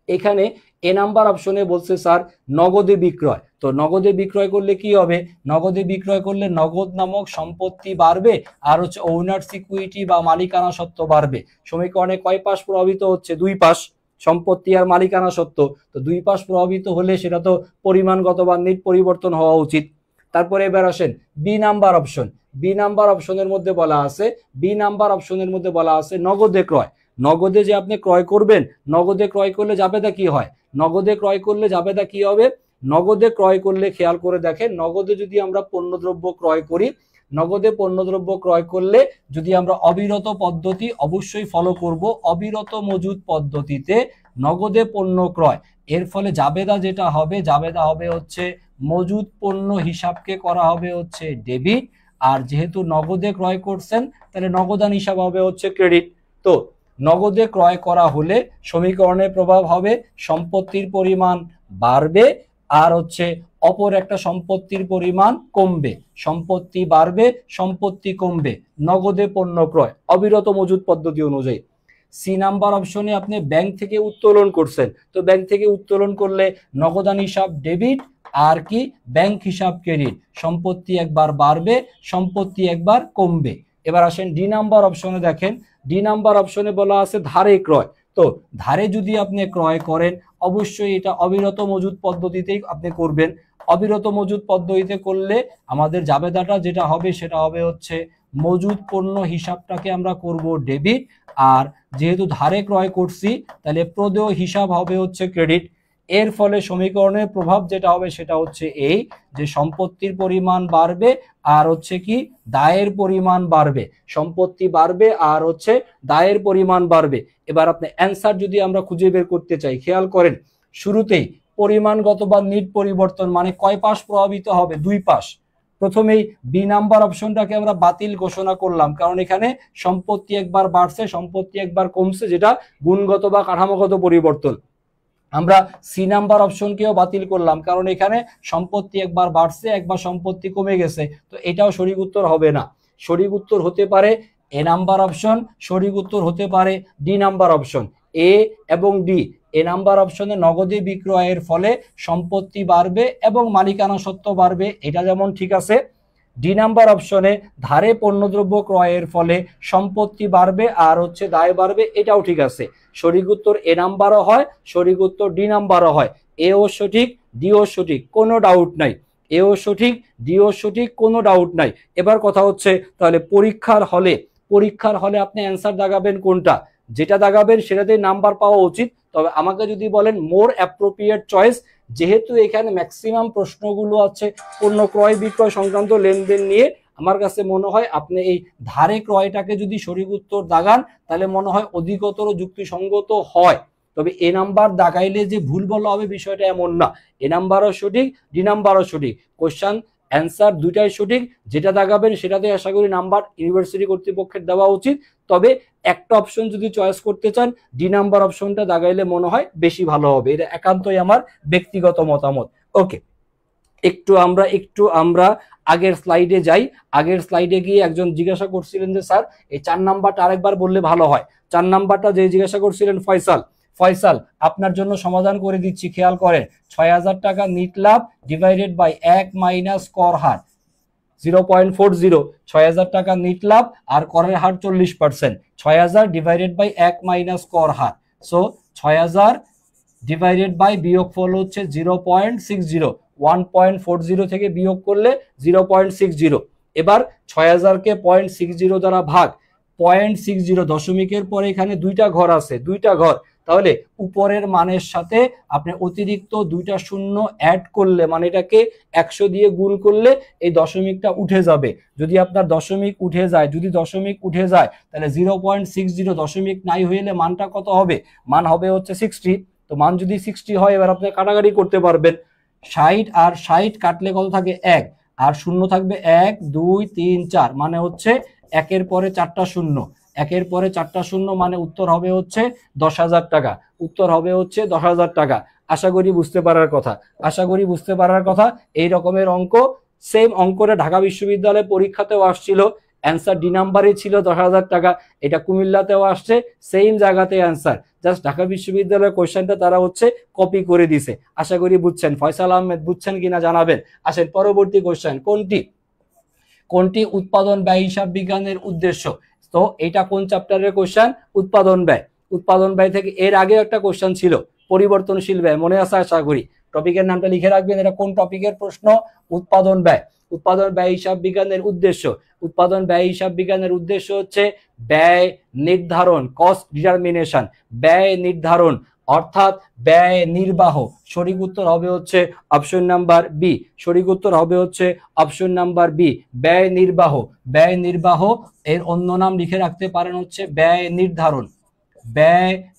S1: এখানে এ নাম্বার অপশনে বলছে স্যার নগদে বিক্রয়। তো নগদে বিক্রয় করলে কি হবে? নগদে বিক্রয় করলে নগদ নামক সম্পত্তি বাড়বে আর হচ্ছে ওনার্স ইকুইটি বা মালিকানা সত্ত্ব বাড়বে। সমীকরণে কয় পাশ প্রভাবিত হচ্ছে? দুই পাশ, সম্পত্তি আর মালিকানা সত্ত্ব। তো দুই পাশ প্রভাবিত হলে সেটা তো পরিমাণগত বা নিট পরিবর্তন হওয়া উচিত। তারপরে এবার আসেন B number option. B number অপশনের মধ্যে বলা আছে নগদে ক্রয়। নগদে যে আপনি ক্রয় করবেন, নগদে ক্রয় করলে জাবেদা কি হয়? নগদে ক্রয় করলে জাবেদা কি হবে? নগদে ক্রয় করলে খেয়াল করে দেখেন, নগদে যদি আমরা পণ্যদ্রব্য ক্রয় করি, নগদে পণ্যদ্রব্য ক্রয় করলে যদি আমরা অবিরত পদ্ধতি অবশ্যই ফলো করব, অবিরত মজুদ পদ্ধতিতে নগদে পণ্য ক্রয়, এর ফলে জাবেদা যেটা হবে, জাবেদা হবে হচ্ছে মজুদ পণ্য হিসাবকে করা হবে হচ্ছে ডেবিট, আর যেহেতু নগদে ক্রয় করছেন তাহলে নগদান হিসাব হবে হচ্ছে ক্রেডিট। তো নগদে ক্রয় করা হলে সমীকরণের প্রভাব হবে সম্পত্তির পরিমাণ বাড়বে আর হচ্ছে অপর একটা সম্পত্তির পরিমাণ কমবে। সম্পত্তি বাড়বে, সম্পত্তি কমবে, নগদে পণ্য ক্রয় অবিরত মজুদ পদ্ধতি অনুযায়ী। সি নাম্বার অপশনে আপনি ব্যাংক থেকে উত্তোলন করছেন, তো ব্যাংক থেকে উত্তোলন করলে নগদান হিসাব ডেবিট আর কি ব্যাংক হিসাব ক্রেডিট। সম্পত্তি একবার বাড়বে, সম্পত্তি একবার কমবে। এবার আসেন ডি নাম্বার অপশনে দেখেন, ডি নাম্বার অপশনে বলা আছে ধারে ক্রয়। তো ধারে যদি আপনি ক্রয় করেন অবশ্যই এটা অবিরত মজুদ পদ্ধতিতেই আপনি করবেন। অবিরত মজুদ পদ্ধতিতে করলে আমাদের জাবেদাটা যেটা হবে সেটা হবে হচ্ছে মজুদ পণ্য হিসাবটাকে আমরা করব ডেবিট, আর যেহেতু ধারে ক্রয় করছি তাহলে প্রদেয় হিসাব হবে হচ্ছে ক্রেডিট। এর ফলে সমীকরণের প্রভাব যেটা হবে সেটা হচ্ছে এই যে সম্পত্তির পরিমাণ বাড়বে আর হচ্ছে কি দায়ের পরিমাণ বাড়বে। সম্পত্তি বাড়বে আর হচ্ছে দায়ের পরিমাণ বাড়বে। এবার আপনি অ্যান্সার যদি আমরা খুঁজে বের করতে চাই, খেয়াল করেন শুরুতেই পরিমাণগত বা নিট পরিবর্তন মানে কয় পাশ প্রভাবিত হবে? দুই পাশ। প্রথমেই বি নাম্বার অপশনটাকে আমরা বাতিল ঘোষণা করলাম, কারণ এখানে সম্পত্তি একবার বাড়ছে, সম্পত্তি একবার কমছে, যেটা গুণগত বা কাঠামোগত পরিবর্তন। আমরা সি নাম্বার অপশনকেও বাতিল করলাম, কারণ এখানে সম্পত্তি একবার বাড়ছে, একবার সম্পত্তি কমে গেছে, তো এটাও সঠিক উত্তর হবে না। সঠিক উত্তর হতে পারে এ নাম্বার অপশন, সঠিক উত্তর হতে পারে ডি নাম্বার অপশন। এ এবং ডি, এ নাম্বার অপশনে নগদে বিক্রয়ের ফলে সম্পত্তি বাড়বে এবং মালিকানা সত্ত্ব বাড়বে, এটা যেমন ঠিক আছে। ডি নাম্বার অপশনে ধারে পণ্যদ্রব্য ক্রয়ের ফলে সম্পত্তি বাড়বে আর হচ্ছে দায় বাড়বে, এটাও ঠিক আছে। সঠিক উত্তর এ নাম্বারও হয়, সঠিক উত্তর ডি নাম্বারও হয়। এও সঠিক, ডিও সঠিক, কোনো ডাউট নাই। এও সঠিক, ডিও সঠিক, কোনো ডাউট নাই। এবার কথা হচ্ছে তাহলে পরীক্ষার হলে আপনি অ্যান্সার দাগাবেন কোনটা? যেটা দাগাবেন সেটাতেই নাম্বার পাওয়া উচিত। তবে আমাকে যদি বলেন মোর অ্যাপ্রোপ্রিয়েট চয়েস, যেহেতু এখানে ম্যাক্সিমাম প্রশ্নগুলো আছে পণ্য ক্রয় বিক্রয় সংক্রান্ত লেনদেন নিয়ে, আমার কাছে মনে হয় আপনি এই ধারে ক্রয়টাকে যদি সঠিক উত্তর দাগান তাহলে মনে হয় অধিকতর যুক্তিসঙ্গত হয়। তবে এ নাম্বার দাগাইলে যে ভুল বলা হবে বিষয়টা এমন না। এ নাম্বারও সঠিক, ডি নাম্বারও সঠিক, কোশ্চেন অ্যান্সার দুইটাই সঠিক। যেটা দাগাবেন সেটাতে আশা করি নাম্বার ইউনিভার্সিটি কর্তৃপক্ষের দেওয়া উচিত। তবে একটা অপশন যদি চয়েস করতে চান, ডি নাম্বার অপশনটা দাগাইলে মনে হয় বেশি ভালো হবে। এটা একান্তই আমার ব্যক্তিগত মতামত। ওকে, একটু আমরা আগের স্লাইডে যাই। আগের স্লাইডে গিয়ে একজন জিজ্ঞাসা করছিলেন যে স্যার এই 4 নাম্বারটা আরেকবার বললে ভালো হয়। 4 নাম্বারটা যে জিজ্ঞাসা করছিলেন ফয়সাল, আপনার জন্য সমাধান করে দিচ্ছি, খেয়াল করেন। 6000 টাকা নিট লাভ ডিভাইডেড বাই 1 মাইনাস কর হার 0.40, 6000 টাকা নিট লাভ আর করের হার 40%, 6000 ডিভাইডেড বাই 1 মাইনাস কর হার। সো 6000 ডিভাইডেড বাই বিয়োগফল হচ্ছে 0.60, 1.40 থেকে বিয়োগ করলে 0.60। এবার 6000কে 0.60 দ্বারা ভাগ, 0.60 দশমিকের পরে এখানে দুইটা ঘর আছে, দুইটা ঘর, তাহলে উপরের মানের সাথে আপনি অতিরিক্ত দুইটা শূন্য অ্যাড করলে, মানে এটাকে 100 দিয়ে গুণ করলে এই দশমিকটা উঠে যাবে। যদি আপনার দশমিক উঠে যায় তাহলে 0.60 দশমিক নাই হইলে মানটা কত হবে? মান হবে হচ্ছে 60। তো মান যদি 60 হয়, এবার আপনি কাটাকাটি করতে পারবেন। 60 আর 60 কাটলে কত থাকে? 1, আর শূন্য থাকবে 1 2 3 4, মানে হচ্ছে একের পরে 4টা শূন্য, একের পরে 4টা শূন্য, মানে উত্তর হবে হচ্ছে 10,000 টাকা। উত্তর হবে হচ্ছে 10,000 টাকা। আশা করি বুঝতে পারার কথা। এই রকমের অঙ্ক, সেম অঙ্কটা ঢাকা বিশ্ববিদ্যালয় পরীক্ষাতেও আসছিল, অ্যান্সার ডি নাম্বারই ছিল 10,000 টাকা। এটা কুমিল্লাতেও আসছে, সেম জায়গাতে অ্যান্সার, জাস্ট ঢাকা বিশ্ববিদ্যালয়ের কোশ্চেনটা তারা হচ্ছে কপি করে দিছে। আশা করি বুঝছেন। ফয়সাল আহমেদ বুঝছেন কিনা জানাবেন। আসেন পরবর্তী কোশ্চেন, কোনটি উৎপাদন ব্যয় হিসাব বিজ্ঞানের উদ্দেশ্য? তো এটা কোন চ্যাপ্টারের কোশ্চেন? উৎপাদন ব্যয় থেকে এর আগে একটা কোশ্চেন ছিল পরিবর্তনশীল ব্যয়, মনে আছে আশা করি। টপিকের নামটা লিখে রাখবেন, এটা কোন টপিকের প্রশ্ন? উৎপাদন ব্যয় হিসাব বিজ্ঞানের উদ্দেশ্য। উৎপাদন ব্যয় হিসাব বিজ্ঞানের উদ্দেশ্য হচ্ছে ব্যয় নির্ধারণ, কস্ট ডিটারমিনেশন, ব্যয় নির্ধারণ অর্থাৎ ব্যয় নির্বাহ। সঠিক উত্তর হবে হচ্ছে অপশন নাম্বার বি। ব্যয় নির্বাহ এর অন্য নাম লিখে রাখতে পারেন হচ্ছে ব্যয়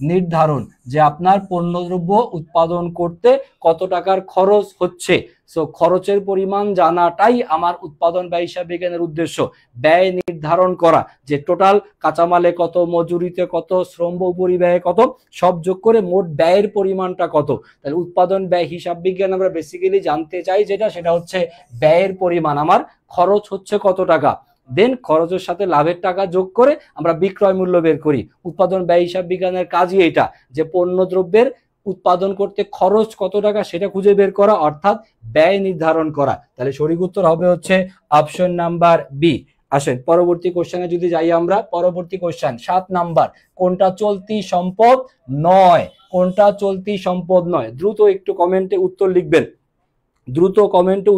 S1: নির্ধারণ, যে আপনার পণ্যদ্রব্য উৎপাদন করতে কত টাকার খরচ হচ্ছে। সো খরচের পরিমাণ জানাটাই আমার উৎপাদন ব্যয় হিসাব বিজ্ঞানের উদ্দেশ্য। ব্যয় নির্ধারণ করা, যে টোটাল কাঁচামালে কত, মজুরিতে কত, শ্রম পরিব্যয়ে কত, সব যোগ করে মোট ব্যয়ের পরিমাণটা কত। তাহলে উৎপাদন ব্যয় হিসাব বিজ্ঞান আমরা বেসিক্যালি জানতে চাই সেটা হচ্ছে ব্যয়ের পরিমাণ, আমার খরচ হচ্ছে কত টাকা, দেন খরচের সাথে লাভের টাকা যোগ করে আমরা বিক্রয় মূল্য বের করি। উৎপাদন ব্যয় হিসাব বিজ্ঞানের কাজই এটা, যে পণ্য দ্রব্যের উৎপাদন করতে খরচ কত টাকা সেটা খুঁজে বের করা, অর্থাৎ ব্যয় নির্ধারণ করা। তাহলে সঠিক উত্তর হবে হচ্ছে অপশন নাম্বার বি। আসেন পরবর্তী কোশ্চেনে যদি যাই আমরা। পরবর্তী কোশ্চেন 7 নাম্বার, কোনটা চলতি সম্পদ নয়? দ্রুত একটু কমেন্টে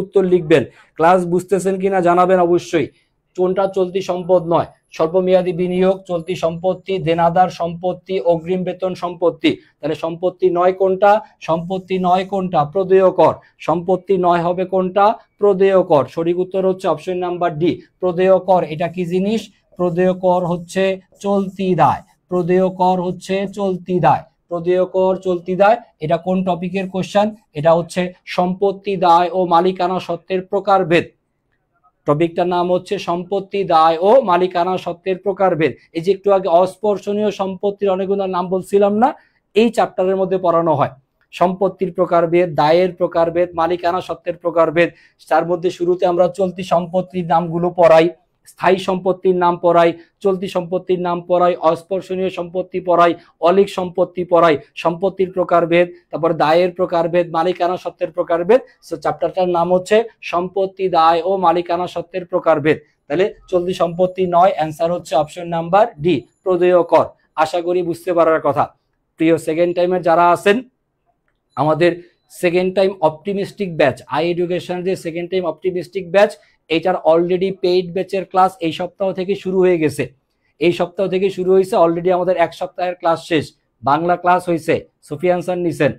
S1: উত্তর লিখবেন। ক্লাস বুঝতেছেন কিনা জানাবেন অবশ্যই। কোনটা চলতি সম্পদ নয়? স্বল্পমেয়াদী বিনিয়োগ, চলতি সম্পত্তি, দেনাদার সম্পত্তি, অগ্রিম বেতন সম্পত্তি। তাহলে সম্পত্তি নয় কোনটা? প্রদেয় কর। সম্পত্তি নয় হবে কোনটা? প্রদেয় কর। সঠিক উত্তর হচ্ছে অপশন নাম্বার ডি, প্রদেয় কর। এটা কি জিনিস? প্রদেয় কর হচ্ছে চলতি দায়। এটা কোন টপিকের কোশ্চেন? এটা হচ্ছে সম্পত্তি দায় ও মালিকানা সত্ত্বের প্রকারভেদ। টপিকটার নাম হচ্ছে সম্পত্তি, দায় ও মালিকানা সত্ত্বের প্রকারভেদ। এই যে একটু আগে অস্পর্শনীয় সম্পত্তির অনেকগুলো নাম বলছিলাম না, এই চ্যাপ্টারের মধ্যে পড়ানো হয়। সম্পত্তির প্রকারভেদ, দায়ের প্রকারভেদ, মালিকানা সত্ত্বের প্রকারভেদ। তার মধ্যে শুরুতে আমরা চলতি সম্পত্তির নামগুলো পড়াই, স্থায়ী সম্পত্তির নাম পড়াই, চলতি সম্পত্তির নাম পড়াই, অস্পর্শনীয় সম্পত্তি পড়াই, অলিক সম্পত্তি পড়াই, সম্পত্তির প্রকারভেদ, তারপর দায়ের প্রকারভেদ, মালিকানা সত্ত্বের প্রকারভেদ। সো চ্যাপ্টারটার নাম হচ্ছে সম্পত্তি, দায় ও মালিকানা সত্ত্বের প্রকারভেদ। তাহলে চলতি সম্পত্তি নয়, অ্যান্সার হচ্ছে অপশন নাম্বার ডি, প্রদেয় কর। আশা করি বুঝতে পারার কথা। প্রিয় সেকেন্ড টাইমের যারা আছেন, আমাদের second time optimistic batch, I education যে সেকেন্ড টাইম অপটিমিস্টিক ব্যাচ, এটার অলরেডি পেইড ব্যাচের ক্লাস এই সপ্তাহ থেকে শুরু হয়ে গেছে। এই সপ্তাহ থেকে শুরু হয়েছে, অলরেডি আমাদের এক সপ্তাহের ক্লাস শেষ। বাংলা ক্লাস হয়েছে, সুফিয়ান স্যার নিছেন।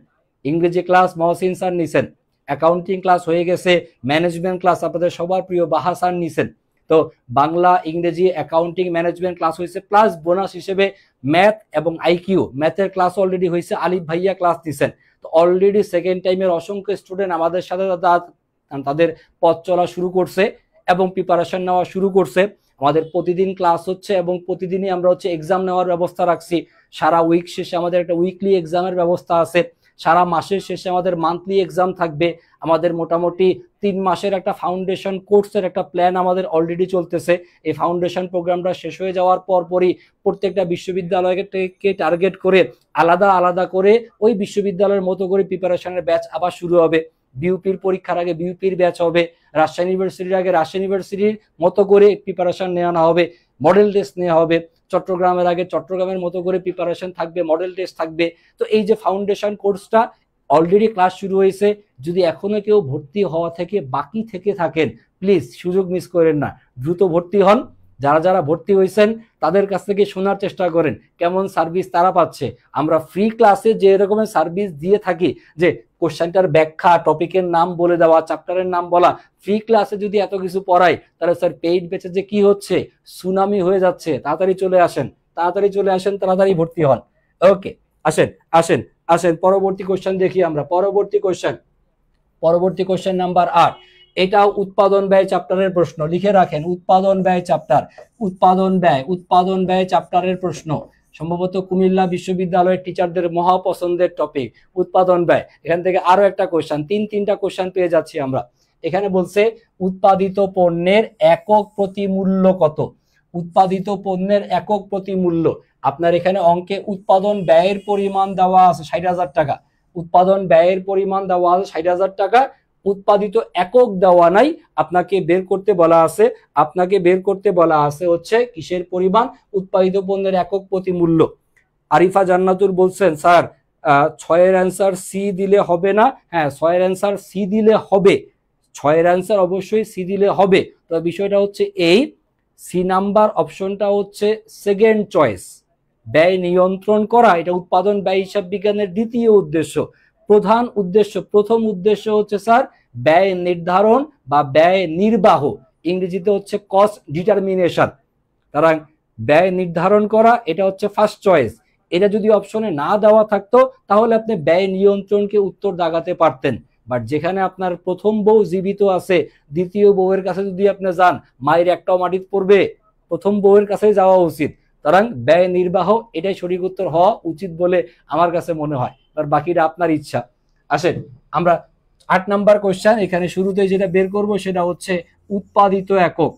S1: ইংরেজি ক্লাস মহসিন স্যার নিছেন। অ্যাকাউন্টিং ক্লাস হয়ে গেছে। ম্যানেজমেন্ট ক্লাস আপনাদের সবার প্রিয় বাহা স্যার নিছেন। তো বাংলা, ইংরেজি, অ্যাকাউন্টিং, ম্যানেজমেন্ট ক্লাস হয়েছে, প্লাস বোনাস হিসেবে ম্যাথ এবং আইকিউ, ম্যাথের ক্লাস অলরেডি হয়েছে, আলিফ ভাইয়া ক্লাস নিছেন। তো অলরেডি সেকেন্ড টাইমের অসংখ্য স্টুডেন্ট আমাদের সাথে তাদের পথ চলা শুরু করছে এবং প্রিপারেশন নেওয়া শুরু করছে। আমাদের প্রতিদিন ক্লাস হচ্ছে এবং প্রতিদিনই আমরা হচ্ছে এক্সাম নেওয়ার ব্যবস্থা রাখছি। সারা উইক শেষে আমাদের একটা উইকলি এক্সামের ব্যবস্থা আছে। সারা মাসের শেষে আমাদের মান্থলি এক্সাম থাকবে। আমাদের মোটামুটি 3 মাসের একটা ফাউন্ডেশন কোর্সের একটা প্ল্যান আমাদের অলরেডি চলতেছে। এই ফাউন্ডেশন প্রোগ্রামটা শেষ হয়ে যাওয়ার পরই প্রত্যেকটা বিশ্ববিদ্যালয়কে টার্গেট করে আলাদা আলাদা করে ওই বিশ্ববিদ্যালয়ের মতো করে প্রিপারেশনের ব্যাচ আবার শুরু হবে। বিউপির পরীক্ষার আগে বিউপির ব্যাচ হবে, রাজশাহী ইউনিভার্সিটির আগে রাজশাহী ইউনিভার্সিটির মতো করে প্রিপারেশন নেওয়া হবে, মডেল টেস্ট নেওয়া হবে। চট্টগ্রামের আগে চট্টগ্রামের মতো করে প্রিপারেশন থাকবে, মডেল টেস্ট থাকবে। তো এই যে ফাউন্ডেশন কোর্সটা অলরেডি ক্লাস শুরু হয়েছে। যদি এখনো কেউ ভর্তি হওয়া থেকে বাকি থেকে থাকেন, প্লিজ সুযোগ মিস করেন না, দ্রুত ভর্তি হন। যারা যারা ভর্তি হয়েছেন তাদের কাছ থেকে শোনার চেষ্টা করেন কেমন সার্ভিস তারা পাচ্ছে। আমরা ফ্রি ক্লাসে যে রকমের সার্ভিস দিয়ে থাকি, যে কোশ্চেনটার ব্যাখ্যা, টপিকের নাম বলে দেওয়া, চ্যাপ্টারের নাম বলা, ফ্রি ক্লাসে যদি এত কিছু পড়াই, তাহলে স্যার পেইড ব্যাচে যে কি হচ্ছে, সুনামি হয়ে যাচ্ছে। তাড়াতাড়ি চলে আসেন, তাড়াতাড়ি চলে আসেন, তাড়াতাড়ি ভর্তি হন। ওকে, আসেন আসেন আসেন, পরবর্তী কোশ্চেন দেখি আমরা। পরবর্তী কোশ্চেন নাম্বার 8। এটাও উৎপাদন ব্যয় চ্যাপ্টারের প্রশ্ন, লিখে রাখেন। উৎপাদন ব্যয় চ্যাপ্টার, উৎপাদন ব্যয় চ্যাপ্টারের প্রশ্ন। সম্ভবত কুমিল্লা বিশ্ববিদ্যালয়ের টিচারদের মহাপছন্দের টপিক উৎপাদন ব্যয়। এখান থেকে আরো একটা কোশ্চেন, তিনটা কোশ্চেন পেয়ে যাচ্ছি আমরা। এখানে বলছে উৎপাদিত পণ্যের একক প্রতি মূল্য কত। উৎপাদিত পণ্যের একক প্রতি মূল্য। আপনার এখানে অঙ্কে উৎপাদন ব্যয়ের পরিমাণ দেওয়া আছে 60,000 টাকা। উৎপাদন ব্যয়ের পরিমাণ দেওয়া আছে 60,000 টাকা। উৎপাদিত একক দেওয়া নাই, আপনাকে বের করতে বলা আছে হচ্ছে কিসের পরিমাণ, উৎপাদিত পণ্যের একক প্রতি মূল্য। আরিফা জান্নাতুর বলছেন স্যার 6-এর অ্যান্সার সি দিলে হবে না। হ্যাঁ, 6-এর অ্যান্সার সি দিলে হবে, 6-এর অ্যান্সার অবশ্যই সি দিলে হবে। তো বিষয়টা হচ্ছে এই, সি নাম্বার অপশনটা হচ্ছে সেকেন্ড চয়েস। ব্যয় নিয়ন্ত্রণ করা, এটা উৎপাদন ব্যয় হিসাব বিজ্ঞানের দ্বিতীয় উদ্দেশ্য। প্রথম উদ্দেশ্য হচ্ছে স্যার ব্যয় নির্ধারণ বা ব্যয় নির্বাহ, ইংরেজিতে হচ্ছে কস্ট ডিটারমিনেশন। তারা ব্যয় নির্ধারণ করা, এটা হচ্ছে ফার্স্ট চয়েস। এটা যদি অপশনে না দেওয়া থাকতো তাহলে আপনি ব্যয় নিয়ন্ত্রণকে উত্তর দাগাতে পারতেন। বাট যেখানে আপনার প্রথম বউ জীবিত আছে, দ্বিতীয় বউয়ের কাছে যদি আপনি যান, মায়ের একটাও মাটিত পড়বে। প্রথম বউয়ের কাছে যাওয়া উচিত। সুতরাং ব্যয় নির্বাহ এটাই সঠিক উত্তর হওয়া উচিত বলে আমার কাছে মনে হয়। আর বাকিটা আপনার ইচ্ছা। আসেন আমরা 8 নাম্বার কোশ্চেন, এখানে শুরুতে যেটা বের করব সেটা হচ্ছে উৎপাদিত একক।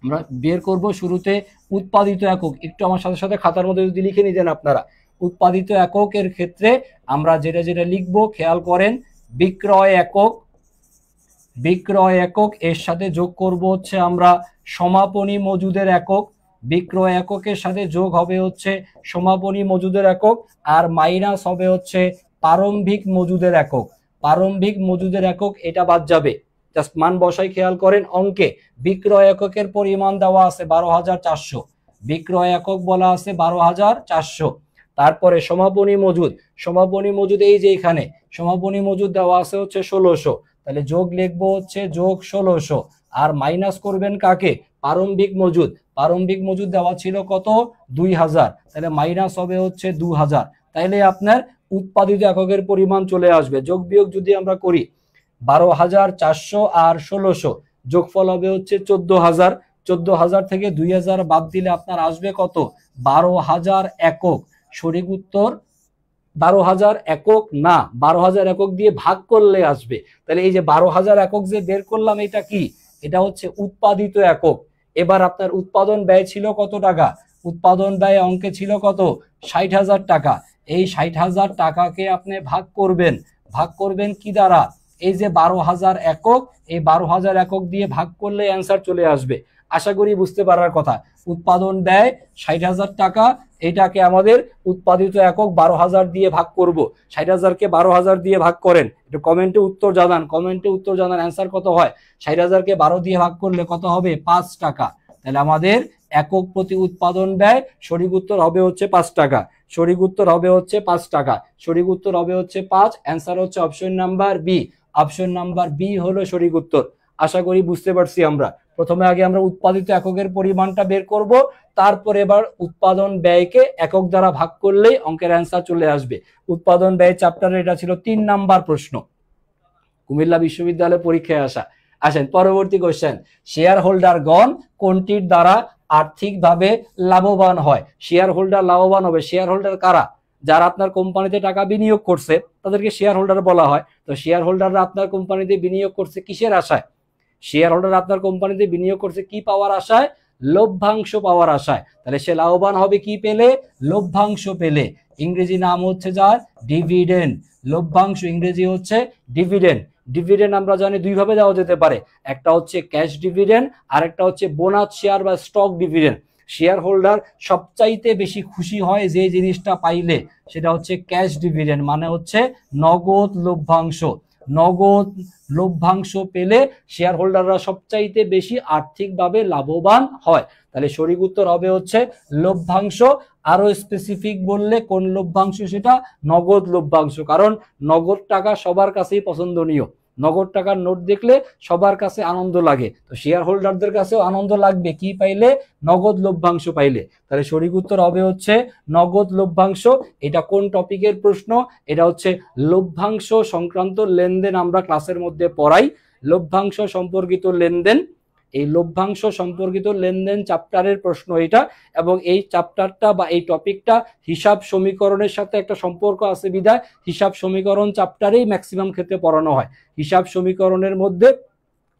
S1: আমরা বের করব শুরুতে উৎপাদিত একক। একটু আমার সাথে সাথে খাতার মধ্যে যদি লিখে নিতেন আপনারা। উৎপাদিত এককের ক্ষেত্রে আমরা যেটা লিখবো খেয়াল করেন, বিক্রয় একক, এর সাথে যোগ করব হচ্ছে আমরা সমাপনী মজুদের একক। বিক্রয় এককের সাথে যোগ হবে হচ্ছে সমাপনী মজুদের একক, আর মাইনাস হবে হচ্ছে প্রারম্ভিক মজুদের একক। প্রারম্ভিক মজুদের একক এটা বাদ যাবে, জাস্ট মান বসাই। খেয়াল করেন অঙ্কে বিক্রয় এককের পরিমাণ দেওয়া আছে 12,400, বিক্রয় একক বলা আছে 12,400। তারপরে সমাপনী মজুদ এই যে এখানে সমাপনী মজুদ দেওয়া আছে হচ্ছে 1600, তাহলে যোগ লিখবো হচ্ছে যোগ 1600, আর মাইনাস করবেন কাকে, প্রারম্ভিক মজুদ দেওয়া ছিল কত 2000, তাহলে মাইনাস হবে হচ্ছে 2000। তাহলে আপনার উৎপাদিত এককের পরিমাণ চলে আসবে। যোগ বিয়োগ যদি আমরা করি 12,400 আর 1600, যোগফল হবে হচ্ছে 14,000। 14,000 থেকে 2,000 বাদ দিলে আপনার আসবে কত? 12,000 একক। সঠিক উত্তর 12,000 একক না, 12,000 একক দিয়ে ভাগ করলে আসবে। তাহলে এই যে 12,000 একক যে বের করলাম, এটা কি? এটা হচ্ছে উৎপাদিত একক। এবার আপনার উৎপাদন ব্যয় ছিল কত টাকা? উৎপাদন ব্যয় অঙ্কে ছিল কত? 60,000 টাকা। এই 60,000 টাকাকে আপনি ভাগ করবেন। ভাগ করবেন কি দ্বারা? এই যে 12,000 একক, এই 12,000 একক দিয়ে ভাগ করলে অ্যান্সার চলে আসবে। আশা করি বুঝতে পারার কথা। উৎপাদন ব্যয় 60,000 টাকা, এটাকে আমাদের উৎপাদিত একক 12,000 দিয়ে ভাগ করব। 60,000-কে 12,000 দিয়ে ভাগ করেন, একটু কমেন্টে উত্তর জানান। কমেন্টে উত্তর জানান অ্যান্সার কত হয়। 60,000-কে 12 দিয়ে ভাগ করলে কত হবে? 5 টাকা। তাহলে আমাদের একক প্রতি উৎপাদন ব্যয় সঠিক উত্তর হবে হচ্ছে 5 টাকা। সঠিক উত্তর হবে হচ্ছে 5 টাকা। সঠিক উত্তর হবে হচ্ছে 5। অ্যান্সার হচ্ছে option number B. Option number B হলো সঠিক উত্তর। আশা করি বুঝতে পারছি আমরা। প্রথমে আগে আমরা উৎপাদিত এককের পরিমাণটা বের করব, তারপর এবার উৎপাদন ব্যয়কে একক দ্বারা ভাগ করলেই অঙ্কের অ্যান্সার চলে আসবে। উৎপাদন ব্যয় চ্যাপ্টারে এটা ছিল 3 নাম্বার প্রশ্ন, কুমিল্লা বিশ্ববিদ্যালয়ে পরীক্ষায় আসা। আসেন পরবর্তী কোশ্চেন। শেয়ার হোল্ডারগণ কোনটির দ্বারা আর্থিকভাবে লাভবান হয়? শেয়ার হোল্ডার লাভবান হবে। শেয়ার হোল্ডার কারা? যারা আপনার কোম্পানিতে টাকা বিনিয়োগ করছে তাদেরকে শেয়ার হোল্ডার বলা হয়। তো শেয়ার হোল্ডাররা আপনার কোম্পানিতে বিনিয়োগ করছে কিসের আশায়? শেয়ার হোল্ডার আপনার কোম্পানিতে বিনিয়োগ করছে কি পাওয়ার আশায়? লভ্যাংশ পাওয়ার আশায়। তাহলে সে লাভবান হবে কি পেলে? লভ্যাংশ পেলে। ইংরেজি নাম হচ্ছে যার ডিভিডেন্ড। লভ্যাংশ ইংরেজি হচ্ছে ডিভিডেন্ড। ডিভিডেন্ড আমরা জানি দুই ভাবে দেওয়া যেতে পারে, একটা হচ্ছে ক্যাশ ডিভিডেন্ড আর একটা হচ্ছে বোনাস শেয়ার বা স্টক ডিভিডেন্ড। শেয়ার হোল্ডার সবচাইতে বেশি খুশি হয় যে জিনিসটা পাইলে, সেটা হচ্ছে ক্যাশ ডিভিডেন্ড, মানে হচ্ছে নগদ লভ্যাংশ। নগদ লভ্যাংশ পেলে শেয়ার হোল্ডাররা সবচাইতে বেশি আর্থিকভাবে লাভবান হয়। তাহলে সঠিক উত্তর হবে হচ্ছে লভ্যাংশ। আরো স্পেসিফিক বললে কোন লভ্যাংশ? সেটা নগদ লভ্যাংশ, কারণ নগদ টাকা সবার কাছেই পছন্দনীয়। নগদ টাকার নোট দেখলে সবার কাছে আনন্দ লাগে, তো শেয়ার হোল্ডারদের কাছেও আনন্দ লাগবে কি পাইলে? নগদ লভ্যাংশ পাইলে। তাহলে সঠিক উত্তর হবে হচ্ছে নগদ লভ্যাংশ। এটা কোন টপিকের প্রশ্ন? এটা হচ্ছে লভ্যাংশ সংক্রান্ত লেনদেন, আমরা ক্লাসের মধ্যে পড়াই লভ্যাংশ সম্পর্কিত লেনদেন। এই লভ্যাংশ সম্পর্কিত লেনদেন চ্যাপ্টারের প্রশ্ন এটা, এবং এই চ্যাপ্টারটা বা এই টপিকটা হিসাব সমীকরণের সাথে একটা সম্পর্ক আছে বিধায় হিসাব সমীকরণ চ্যাপ্টারেই ম্যাক্সিমাম ক্ষেত্রে পড়ানো হয়। হিসাব সমীকরণের মধ্যে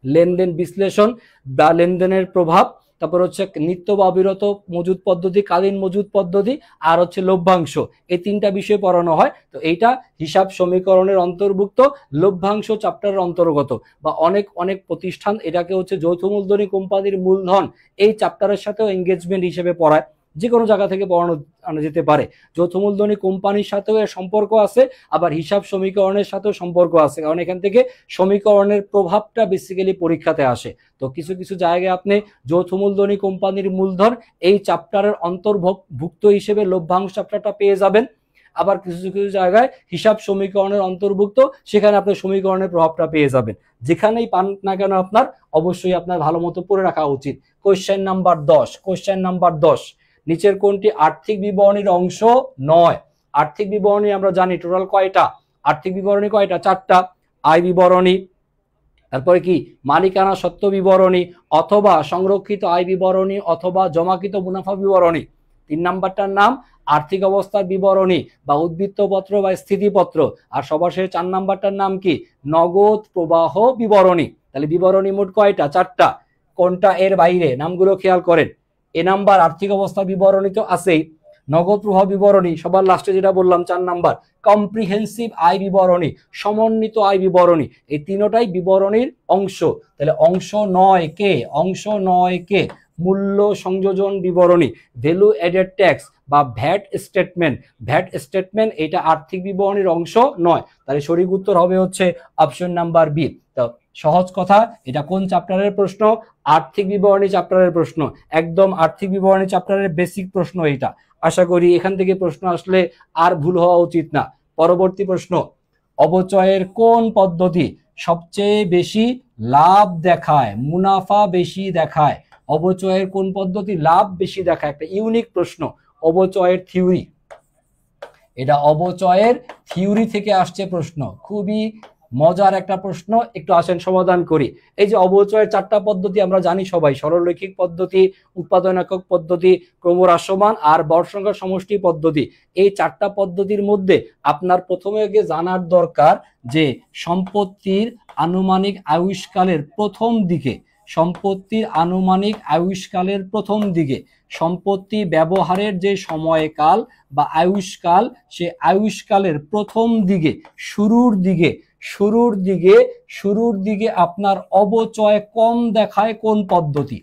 S1: লেনদেন বিশ্লেষণ বা লেনদেনের প্রভাব, তারপর হচ্ছে নিত্য বা অবিরত মজুদ পদ্ধতি, কালীন মজুদ পদ্ধতি, আর হচ্ছে লভ্যাংশ, এই তিনটা বিষয় পড়ানো হয়। তো এইটা হিসাব সমীকরণের অন্তর্ভুক্ত, লভ্যাংশ চ্যাপ্টারের অন্তর্গত। বা অনেক অনেক প্রতিষ্ঠান এটাকে হচ্ছে যৌথ মূলধনী কোম্পানির মূলধন এই চ্যাপ্টারের সাথেও এঙ্গেজমেন্ট হিসেবে পড়ায়। যে কোনো জায়গা থেকে পড়ানো যেতে পারে। যৌথ মূলধনী কোম্পানির সাথেও এর সম্পর্ক আছে, আবার হিসাব সমীকরণের সাথেও সম্পর্ক আছে, কারণ এখান থেকে সমীকরণের প্রভাবটা বেসিক্যালি পরীক্ষাতে আসে। তো কিছু কিছু জায়গায় আপনি যৌথ মূলধনী কোম্পানির মূলধন এই চ্যাপ্টারের অন্তর্ভুক্ত হিসেবে লভ্যাংশ চ্যাপ্টারটা পেয়ে যাবেন। আবার কিছু কিছু জায়গায় হিসাব সমীকরণের অন্তর্ভুক্ত, সেখানে আপনি সমীকরণের প্রভাবটা পেয়ে যাবেন। যেখানেই পান না কেন আপনার অবশ্যই আপনার ভালো মতো পড়ে রাখা উচিত। Question number 10। কোশ্চেন নাম্বার 10, নিচের কোনটি আর্থিক বিবরণীর অংশ নয়? আর্থিক বিবরণী আমরা জানি টোটাল কয়টা? আর্থিক বিবরণী কয়টা? 4টা। আয় বিবরণী, তারপরে কি মালিকানা সত্ত্ব বিবরণী, অথবা সংরক্ষিত আয় বিবরণী, অথবা জমাকৃত মুনাফা বিবরণী। 3 নাম্বারটার নাম আর্থিক অবস্থার বিবরণী বা উদ্বৃত্তপত্র বা স্থিতিপত্র। আর সবার শেষে 4 নাম্বারটার নাম কি? নগদ প্রবাহ বিবরণী। তাহলে বিবরণী মোট কয়টা? 4টা। কোনটা এর বাইরে? নামগুলো খেয়াল করেন। এ নাম্বার আর্থিক অবস্থা বিবরণী তো আছেই, নগদ প্রবাহ বিবরণী সবার লাস্টে যেটা বললাম 4 নাম্বার, কম্প্রিহেন্সিভ আয় বিবরণী, সমন্বিত আয় বিবরণী, এই তিনটাই বিবরণীর অংশ। তাহলে অংশ 9 কে? অংশ 9 কে? মূল্য সংযোজন বিবরণী, ভ্যালু এডেড ট্যাক্স বা ভ্যাট স্টেটমেন্ট। ভ্যাট স্টেটমেন্ট এটা আর্থিক বিবরণীর অংশ নয়। তাহলে সঠিক উত্তর হবে হচ্ছে অপশন নাম্বার বি। তো সহজ কথা, এটা কোন চ্যাপ্টারের প্রশ্ন? আর্থিক বিবরণী চ্যাপ্টারের প্রশ্ন। একদম আর্থিক বিবরণী চ্যাপ্টারের বেসিক প্রশ্ন এটা। আশা করি এখান থেকে প্রশ্ন আসলে আর ভুল হওয়া উচিত না। পরবর্তী প্রশ্ন, অবচয়ের কোন পদ্ধতি সবচেয়ে বেশি লাভ দেখায়, মুনাফা বেশি দেখায়? অবচয়ের কোন পদ্ধতি লাভ বেশি দেখায়? একটা ইউনিক প্রশ্ন। অবচয়ের থিওরি, এটা অবচয়ের থিওরি থেকে আসছে প্রশ্ন, খুবই মজার একটা প্রশ্ন, একটু আসেন সমাধান করি। এই যে অবচয়ের চারটা পদ্ধতি আমরা জানি সবাই, সরলরৈখিক পদ্ধতি, উৎপাদন একক পদ্ধতি, ক্রমহ্রাসমান আর বর্গসংখ্যার সমষ্টি পদ্ধতি। এই চারটা পদ্ধতির মধ্যে আপনার প্রথমে আগে জানার দরকার যে সম্পত্তির আনুমানিক আয়ুষ্কালের প্রথম দিকে, সম্পত্তির আনুমানিক আয়ুষ্কালের প্রথম দিকে সম্পত্তি ব্যবহারের যে সময়কাল বা আয়ুষ্কাল, সে আয়ুষ্কালের প্রথম দিকে শুরুর দিকে আপনার অবচয় কম দেখায় কোন পদ্ধতি?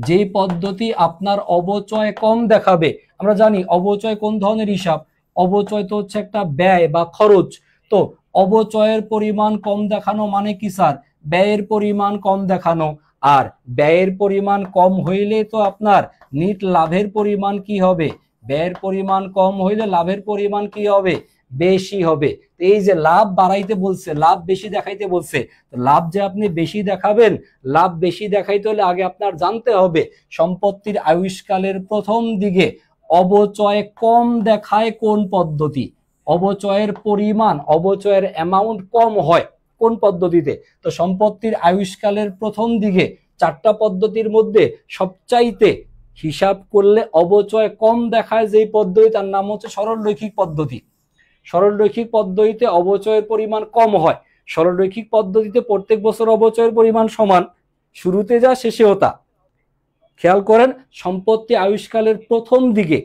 S1: যেই পদ্ধতি আপনার অবচয় কম দেখাবে, আমরা জানি অবচয় কোন ধরনের হিসাব, অবচয় তো হচ্ছে একটা ব্যয় বা খরচ। তো অবচয়ের পরিমাণ কম দেখানো মানে কি স্যার? ব্যয়ের পরিমাণ কম দেখানো। আর ব্যয়ের পরিমাণ কম হইলে তো আপনার নিট লাভের পরিমাণ কি হবে? ব্যয়ের পরিমাণ কম হইলে লাভের পরিমাণ কি হবে? বেশি হবে। এই যে লাভ বাড়াইতে বলছে, লাভ বেশি দেখাইতে বলছে, লাভ যে আপনি বেশি দেখাবেন, লাভ বেশি দেখাইতে হলে আগে আপনার জানতে হবে সম্পত্তির আয়ুষ্কালের প্রথম দিকে অবচয় কম দেখায় কোন পদ্ধতি, অবচয়ের পরিমাণ, অবচয়ের অ্যামাউন্ট কম হয় কোন পদ্ধতিতে? তো সম্পত্তির আয়ুষ্কালের প্রথম দিকে চারটা পদ্ধতির মধ্যে সবচাইতে হিসাব করলে অবচয় কম দেখায় যেই পদ্ধতি, তার নাম হচ্ছে সরলরৈখিক পদ্ধতি। সরলরৈখিক পদ্ধতিতে অবচয়ের পরিমাণ কম হয়। সরলরৈখিক পদ্ধতিতে প্রত্যেক বছর অবচয়ের পরিমাণ সমান, শুরুতে যা শেষেও তা। খেয়াল করেন সম্পত্তি আয়ুষ্কালের প্রথম দিকে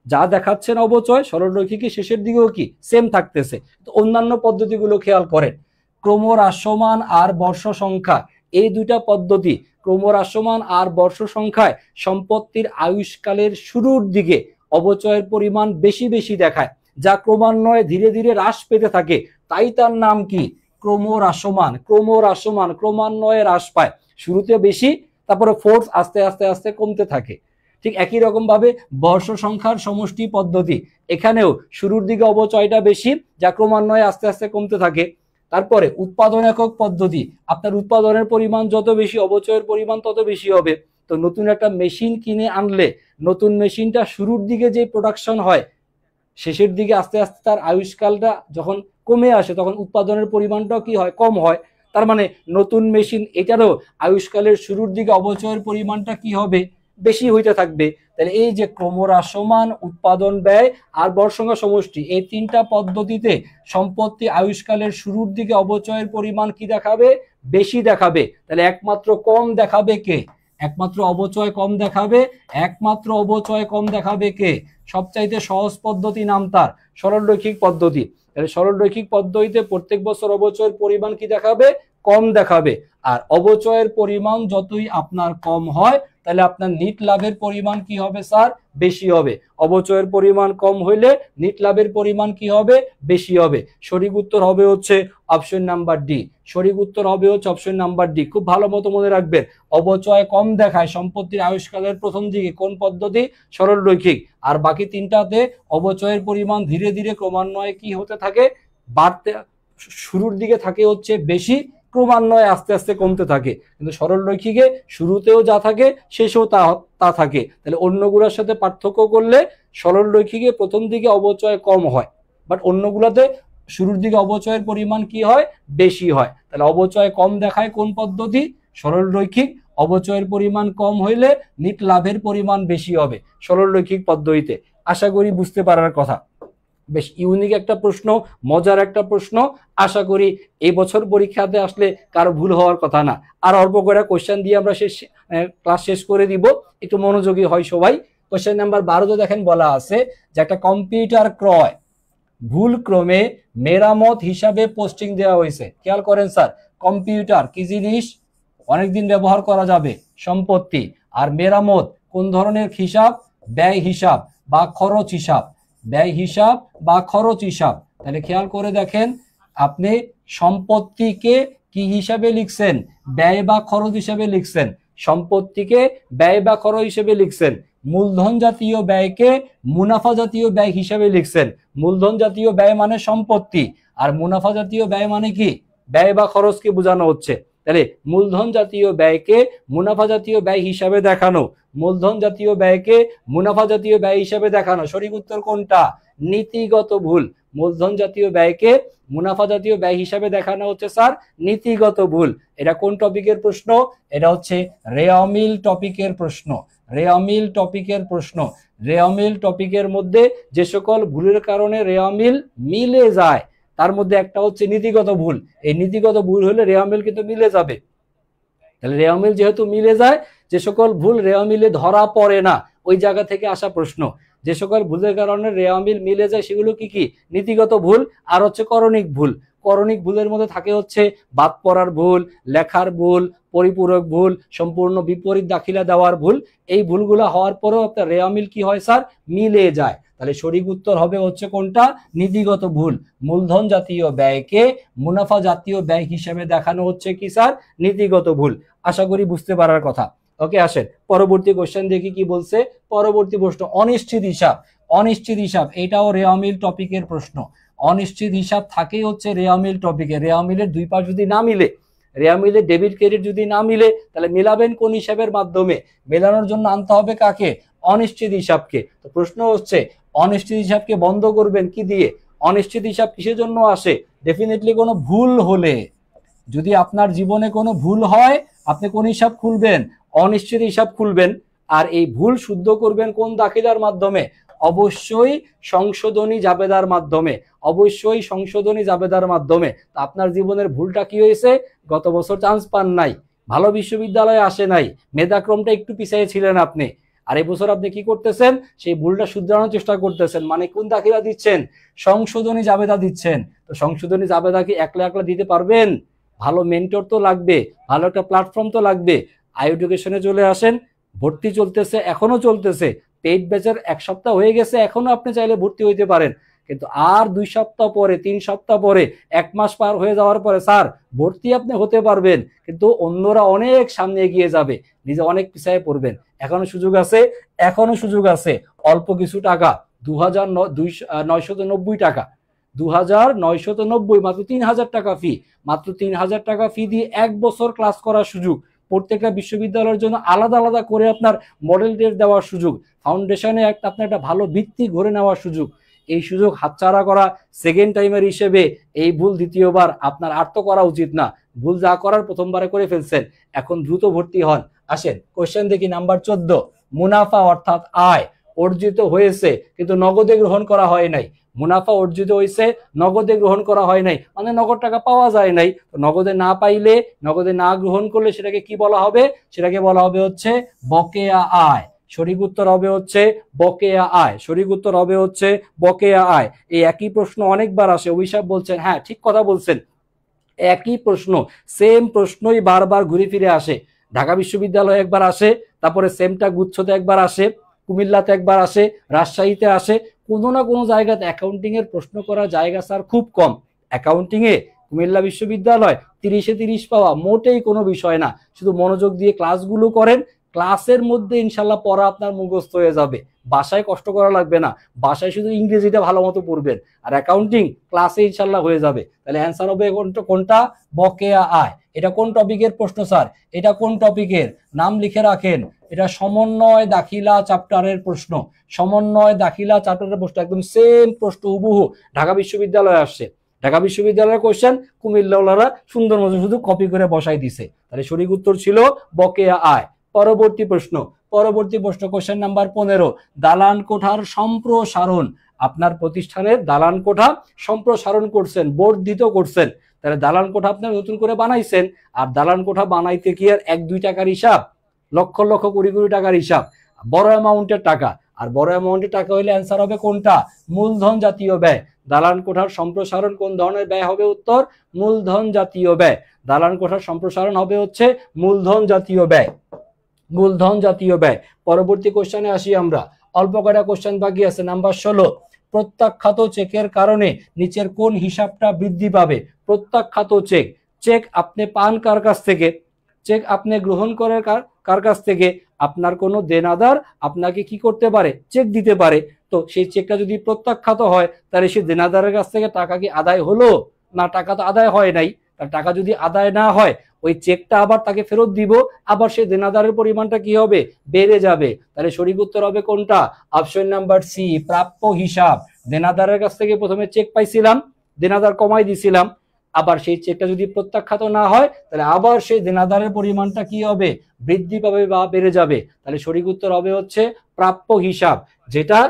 S1: যা দেখাচ্ছেন অবচয়, সরলরৈখিক শেষের দিকেও কি সেম থাকতেছে। তো অন্যান্য পদ্ধতিগুলো খেয়াল করেন, ক্রমহ্রাসমান আর বর্ষ সংখ্যা, এই দুইটা পদ্ধতি ক্রমহ্রাসমান আর বর্ষ সংখ্যায় সম্পত্তির আয়ুষ্কালের শুরুর দিকে অবচয়ের পরিমাণ বেশি বেশি দেখায়, যা ক্রমান্বয়ে ধীরে ধীরে হ্রাস পেতে থাকে, তাই তার নাম কি? ক্রমহ্রাসমান। ক্রমহ্রাসমান ক্রমান্বয়ে হ্রাস পায়, শুরুতে বেশি, তারপরে ফোর্স আস্তে আস্তে আস্তে কমতে থাকে। ঠিক একই রকম ভাবে বর্ষ সংখ্যার সমষ্টি পদ্ধতি, এখানেও শুরুর দিকে অবচয়টা বেশি, যা ক্রমান্বয়ে আস্তে আস্তে কমতে থাকে। তারপরে উৎপাদন একক পদ্ধতি, আপনার উৎপাদনের পরিমাণ যত বেশি অবচয়ের পরিমাণ তত বেশি হবে। তো নতুন একটা মেশিন কিনে আনলে নতুন মেশিনটা শুরুর দিকে যে প্রোডাকশন হয়, শেষের দিকে আস্তে আস্তে তার আয়ুষ্কালটা যখন কমে আসে তখন উৎপাদনের পরিমাণটাও কি হয়? কম হয়। তার মানে নতুন মেশিন এটারও আয়ুষ্কালের শুরুর দিকে অবচয়ের পরিমাণটা কি হবে? বেশি হইতে থাকবে। তাহলে এই যে ক্রমহ্রাসমান, উৎপাদন ব্যয় আর বর্গসংখ্যা সমষ্টি, এই তিনটা পদ্ধতিতে সম্পত্তি আয়ুষ্কালের শুরুর দিকে অবচয়ের পরিমাণ কি দেখাবে? বেশি দেখাবে। তাহলে একমাত্র কম দেখাবে কে? একমাত্র অবচয় কম দেখাবে, একমাত্র অবচয় কম দেখাবে কে? সবচাইতে সহজ পদ্ধতি নাম তার সরলরৈখিক পদ্ধতি। তাহলে সরলরৈখিক পদ্ধতিতে প্রত্যেক বছর অবচয়ের পরিমাণ কি দেখাবে? কম দেখাবে। আর অবচয়ের পরিমাণ যতই আপনার কম হয় তাহলে আপনার নিট লাভের পরিমাণ কি হবে স্যার? বেশি হবে। অবচয়ের পরিমাণ কম হইলে নিট লাভের পরিমাণ কি হবে? বেশি হবে। সঠিক উত্তর হবে হচ্ছে অপশন নাম্বার ডি। সঠিক উত্তর হবে হচ্ছে অপশন নাম্বার ডি। খুব ভালো মতো মনে রাখবেন, অবচয় কম দেখায় সম্পত্তির আয়ুষ্কালের প্রথম দিকে কোন পদ্ধতি? সরলরৈখিক। আর বাকি তিনটাতে অবচয়ের পরিমাণ ধীরে ধীরে ক্রমান্বয়ে কি হতে থাকে? বাড়তে, শুরুর দিকে থাকে হচ্ছে বেশি, ক্রমান্বয়ে আস্তে আস্তে কমতে থাকে। কিন্তু সরলরৈখিকে শুরুতেও যা থাকে শেষেও তা থাকে। তাহলে অন্যগুলোর সাথে পার্থক্য করলে সরলরৈখিকে প্রথম দিকে অবচয় কম হয়, বাট অন্যগুলোতে শুরুর দিকে অবচয়ের পরিমাণ কি হয়? বেশি হয়। তাহলে অবচয় কম দেখায় কোন পদ্ধতি? সরলরৈখিক। অবচয়ের পরিমাণ কম হইলে নিট লাভের পরিমাণ বেশি হবে সরলরৈখিক পদ্ধতিতে। আশা করি বুঝতে পারার কথা। বেশ ইউনিক একটা প্রশ্ন, মজার একটা প্রশ্ন। আশা করি এই বছর পরীক্ষাতে আসলে কারো ভুল হওয়ার কথা না। আর অল্প করে কোশ্চেন দিয়ে আমরা ক্লাস শেষ করে দিব, একটু মনোযোগী হয় সবাই। কোশ্চেন নাম্বার 12 দেখেন বলা আছে যে একটা কম্পিউটার ক্রয় ভুল ক্রমে মেরামত হিসাবে পোস্টিং দেওয়া হয়েছে। খেয়াল করেন স্যার, কম্পিউটার কি জিনিস? অনেকদিন ব্যবহার করা যাবে, সম্পত্তি। আর মেরামত কোন ধরনের হিসাব? ব্যয় হিসাব বা খরচ হিসাব, ব্যয় হিসাব বা খরচ হিসাব। তাহলে খেয়াল করে দেখেন, আপনি সম্পত্তিকে কি হিসাবে লিখছেন? ব্যয় বা খরচ হিসাবে লিখছেন। সম্পত্তিকে ব্যয় বা খরচ হিসেবে লিখছেন। মূলধন জাতীয় ব্যয়কে মুনাফা জাতীয় ব্যয় হিসাবে লিখছেন। মূলধন জাতীয় ব্যয় মানে সম্পত্তি, আর মুনাফা জাতীয় ব্যয় মানে কি? ব্যয় বা খরচকে বোঝানো হচ্ছে। তাহলে মূলধন জাতীয় ব্যয়কে মুনাফা জাতীয় ব্যয় হিসাবে দেখানো, মূলধন জাতীয় ব্যয়কে মুনাফা জাতীয় ব্যয় হিসাবে দেখানো, সঠিক উত্তর কোনটা? নীতিগত ভুল। মূলধন জাতীয় ব্যয়কে মুনাফা জাতীয় ব্যয় হিসাবে দেখানো হচ্ছে স্যার নীতিগত ভুল। এটা কোন টপিকের প্রশ্ন? এটা হচ্ছে রেওমিল টপিকের প্রশ্ন। রেওমিল টপিকের প্রশ্ন। রেওমিল টপিকের মধ্যে যে সকল ভুলের কারণে রেওমিল মিলে যায় তার মধ্যে একটা হচ্ছে নীতিগত ভুল। এই নীতিগত ভুল হলে রেওমিল কিন্তু মিলে যাবে। তাহলে রেওমিল যেহেতু মিলে যায়, যে সকল ভুল রেওমিলে ধরা পড়ে না ওই জায়গা থেকে আসা প্রশ্ন। যে সকল ভুলের কারণে রেওমিল মিলে যায় সেগুলো কি কি? নীতিগত ভুল আর হচ্ছে করণিক ভুল। করণিক ভুলের মধ্যে থাকে হচ্ছে বাদ পড়ার ভুল, লেখার ভুল, পরিপূরক ভুল, সম্পূর্ণ বিপরীত দাখিলা দেওয়ার ভুল। এই ভুলগুলো হওয়ার পরেও আপনার রেওমিল কি হয় স্যার? মিলে যায়। তাহলে সঠিক উত্তর হবে হচ্ছে কোনটা? নীতিগত ভুল। মূলধন জাতীয় ব্যয়কে মুনাফা জাতীয় ব্যয় হিসেবে দেখানো হচ্ছে কি স্যার? নীতিগত ভুল। আশা করি বুঝতে পারার কথা। ওকে, আসেন পরবর্তী কোশ্চেন দেখি কি বলছে। পরবর্তী প্রশ্ন অনিশ্চিত হিসাব। অনিশ্চিত হিসাব এটাও রেওমিল টপিকের প্রশ্ন। অনিশ্চিত হিসাব থাকেই হচ্ছে রেওমিল টপিকে। রেওমিলের দুই পাশ যদি না মিলে, রেওমিলের ডেবিট ক্রেডিট যদি না মিলে, তাহলে মেলাবেন কোন হিসাবের মাধ্যমে? মেলানোর জন্য আনতে হবে কাকে? অনিশ্চিত হিসাবকে। তো প্রশ্ন হচ্ছে অনিশ্চিত হিসাবকে বন্ধ করবেন কি দিয়ে? অনিশ্চিত হিসাব কিসের জন্য আসে? ডেফিনেটলি কোনো ভুল হলে। যদি আপনার জীবনে কোনো ভুল হয় আপনি কোন হিসাব খুলবেন? অনিশ্চিত হিসাব খুলবেন। আর এই ভুল শুদ্ধ করবেন কোন দাখিলার মাধ্যমে? অবশ্যই সংশোধনী জাবেদার মাধ্যমে। অবশ্যই সংশোধনী জাবেদার মাধ্যমে। তো আপনার জীবনের ভুলটা কি হয়েছে? গত বছর চান্স পান নাই, ভালো বিশ্ববিদ্যালয়ে আসে নাই, মেধাক্রমটা একটু পিছিয়ে ছিলেন আপনি, আর এই বছর আপনি কি করতেছেন? সেই ভুলটা শুধরানোর চেষ্টা করতেছেন। মানে কোন দাখিলা দিচ্ছেন? সংশোধনী জাবেদা দিচ্ছেন। তো সংশোধনী জাবেদা কি একলা একলা দিতে পারবেন? ভালো মেন্টর তো লাগবে, ভালো একটা প্ল্যাটফর্ম তো লাগবে। আই এডুকেশনে চলে আসেন, ভর্তি চলতেছে, এখনো চলতেছে। পেইড ব্যাচের 1 সপ্তাহ হয়ে গেছে, এখনো আপনি চাইলে ভর্তি হইতে পারেন। কিন্তু আর 2 সপ্তাহ পরে, 3 সপ্তাহ পরে, 1 মাস পার হয়ে যাওয়ার পরে স্যার ভর্তি আপনি হতে পারবেন, কিন্তু অন্যরা অনেক সামনে এগিয়ে যাবে, নিজে অনেক পিছিয়ে পড়বেন। এখনো সুযোগ আছে, এখনো সুযোগ আছে। অল্প কিছু টাকা, 2,990 টাকা, 2,990, মাত্র 3,000 টাকা ফি। মাত্র 3,000 টাকা ফি দিয়ে 1 বছর ক্লাস করার সুযোগ। প্রত্যেকটা বিশ্ববিদ্যালয়ের জন্য আলাদা আলাদা করে আপনার মডেল টেস্ট দেওয়ার সুযোগ, ফাউন্ডেশনে আপনার একটা ভালো ভিত্তি গড়ে নেওয়ার সুযোগ। এই সুযোগ হাতছাড়া করা সেকেন্ড টাইমের হিসেবে এই ভুল দ্বিতীয়বার আপনার আর তো করা উচিত না। ভুল যা করার প্রথমবারে করে ফেলছেন, এখন দ্রুত ভর্তি হন। আসেন কোশ্চেন দেখি নাম্বার 14। মুনাফা অর্থাৎ আয় অর্জিত হয়েছে কিন্তু নগদে গ্রহণ করা হয় নাই। মুনাফা অর্জিত হয়েছে, নগদে গ্রহণ করা হয় নাই, মানে নগদ টাকা পাওয়া যায় নাই। নগদে না পাইলে, নগদে না গ্রহণ করলে সেটাকে কি বলা হবে? সেটাকে বলা হবে হচ্ছে বকেয়া আয়। সঠিক উত্তর হবে হচ্ছে বকেয়া আয়। সঠিক উত্তর হবে হচ্ছে বকেয়া আয়। এই একই প্রশ্ন অনেকবার আসে। অভিশাপ বলছেন, হ্যাঁ ঠিক কথা বলছেন, একই প্রশ্ন, সেম প্রশ্নই বারবার ঘুরে ফিরে আসে। ঢাকা বিশ্ববিদ্যালয়ে একবার আসে, তারপরে সেমটা গুচ্ছতে একবার আসে, কুমিল্লাতে একবার আসে, রাজশাহীতে আসে। কোনো না কোনো জায়গাতে অ্যাকাউন্টিং এর প্রশ্ন করার জায়গা স্যার খুব কম। অ্যাকাউন্টিং এ কুমিল্লা বিশ্ববিদ্যালয় 30-এ 30 পাওয়া মোটেই কোনো বিষয় না। শুধু মনোযোগ দিয়ে ক্লাসগুলো করেন, ক্লাসের মধ্যে ইনশাল্লাহ পড়া আপনার মুখস্থ হয়ে যাবে, বাসায় কষ্ট করা লাগবে না। বাসায় শুধু ইংরেজিটা ভালো মতো পড়বেন, আর অ্যাকাউন্টিং ক্লাসে ইনশাল্লাহ হয়ে যাবে। তাহলে অ্যান্সার হবে কোনটা? বকেয়া আয়। এটা কোন টপিকের প্রশ্ন স্যার? এটা কোন টপিকের? নাম লিখে রাখেন, এটা সমন্বয় দাখিলা চ্যাপ্টারের প্রশ্ন। সমন্বয় দাখিলা চ্যাপ্টারের প্রশ্ন, একদম সেম প্রশ্ন হুবহু ঢাকা বিশ্ববিদ্যালয়ে আসছে। ঢাকা বিশ্ববিদ্যালয়ের কোশ্চেন কুমিল্লাওয়ালারা সুন্দর মতো শুধু কপি করে বসাই দিছে। তাহলে সঠিক উত্তর ছিল বকেয়া আয়। পরবর্তী প্রশ্ন, পরবর্তী প্রশ্ন কোশ্চেন নাম্বার 15। দালান কোঠার সম্প্রসারণ। আপনার প্রতিষ্ঠানের দালান কোঠা সম্প্রসারণ করছেন, বর্ধিত করছেন। তাহলে দালান কোঠা আপনার নতুন করে বানাইছেন, আর দালান কোঠা বানাইতে কি আর 1-2 টাকার হিসাব? লক্ষ লক্ষ কোটি কোটি টাকার হিসাব, বড় অ্যামাউন্টের টাকা। আর বড় অ্যামাউন্টের টাকা হইলে অ্যান্সার হবে কোনটা? মূলধন জাতীয় ব্যয়। দালান কোঠার সম্প্রসারণ কোন ধরনের ব্যয় হবে? উত্তর মূলধন জাতীয় ব্যয়। দালান কোঠার সম্প্রসারণ হবে হচ্ছে মূলধন জাতীয় ব্যয়। মূলধন জাতীয় ব্যয়। পরবর্তী কোশ্চেনে আসি আমরা। অল্প কয়টা কোশ্চেন বাকি আছে। নাম্বার 16। প্রত্যাখ্যাত চেকের কারণে নিচের কোন হিসাবটা বৃদ্ধি পাবে? প্রত্যাখ্যাত চেক। চেক আপনি পান কার কাছ থেকে? চেক আপনি গ্রহণ করেন কার কাছ থেকে? আপনার কোনো দেনাদার আপনাকে কি করতে পারে? চেক দিতে পারে। তো সেই চেকটা যদি প্রত্যাখ্যাত হয়, তাহলে সেই দেনাদারের কাছ থেকে টাকা কি আদায় হলো? না, টাকা তো আদায় হয় নাই। তার টাকা যদি আদায় না হয় ওই চেকটা আবার তাকে ফেরত দিব, আবার সেই দেনাদারের পরিমাণটা কি হবে, বেড়ে যাবে। তাহলে সঠিক উত্তর হবে কোনটা, অপশন নাম্বার সি, প্রাপ্য হিসাব। দেনাদারের কাছ থেকে প্রথমে চেক পাইছিলাম, দেনাদার কমাই দিছিলাম, আবার সেই চেকটা যদি প্রত্যাখ্যাত না হয় তাহলে আবার সেই দেনাদারের পরিমাণটা কি হবে, বৃদ্ধি পাবে বা বেড়ে যাবে। তাহলে সঠিক উত্তর হবে হচ্ছে প্রাপ্য হিসাব, যেটা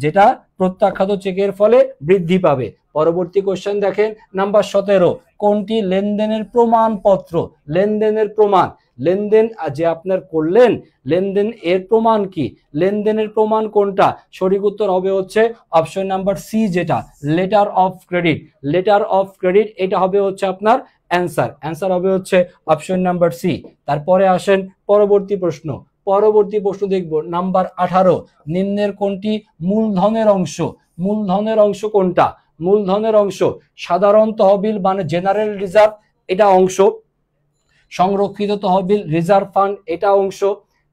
S1: যেটা প্রত্যাখ্যাত চেকের ফলে বৃদ্ধি পাবে। পরবর্তী কোশ্চেন দেখেন নাম্বার 17, কোনটি লেনদেনের প্রমাণপত্র? লেনদেনের প্রমাণ, লেনদেন যে আপনার করলেন, লেনদেন এর প্রমাণ কি, লেনদেনের প্রমাণ কোনটা? সঠিক উত্তর হবে হচ্ছে অপশন নাম্বার সি, যেটা letter of credit. Letter of credit এটা হবে হচ্ছে আপনার অ্যান্সার। অ্যান্সার হবে হচ্ছে অপশন নাম্বার সি। তারপরে আসেন পরবর্তী প্রশ্ন। পরবর্তী প্রশ্ন দেখব নাম্বার 18, নিম্নের কোনটি মূলধনের অংশ? মূলধনের অংশ কোনটা? মূলধনের অংশ সাধারণ তহবিল মানে জেনারেল রিজার্ভ, এটা অংশ। সংরক্ষিত তহবিল রিজার্ভ ফান্ড, এটা অংশ।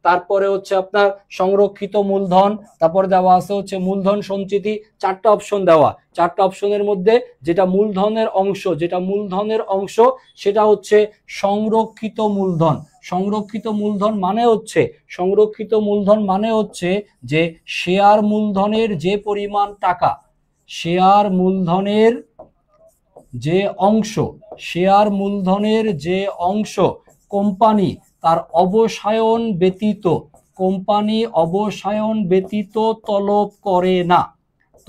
S1: তারপরে হচ্ছে আপনার সংরক্ষিত মূলধন, তারপরে দেওয়া আছে হচ্ছে মূলধন সঞ্চিতি। চারটা অপশন দেওয়া, চারটা অপশনের মধ্যে যেটা মূলধনের অংশ, যেটা মূলধনের অংশ সেটা হচ্ছে সংরক্ষিত মূলধন। সংরক্ষিত মূলধন মানে হচ্ছে, সংরক্ষিত মূলধন মানে হচ্ছে যে শেয়ার মূলধনের যে পরিমাণ টাকা, শেয়ার মূলধনের যে অংশ, শেয়ার মূলধনের যে অংশ কোম্পানি তার অবসায়ন ব্যতীত, কোম্পানি অবসায়ন ব্যতীত তলব করে না,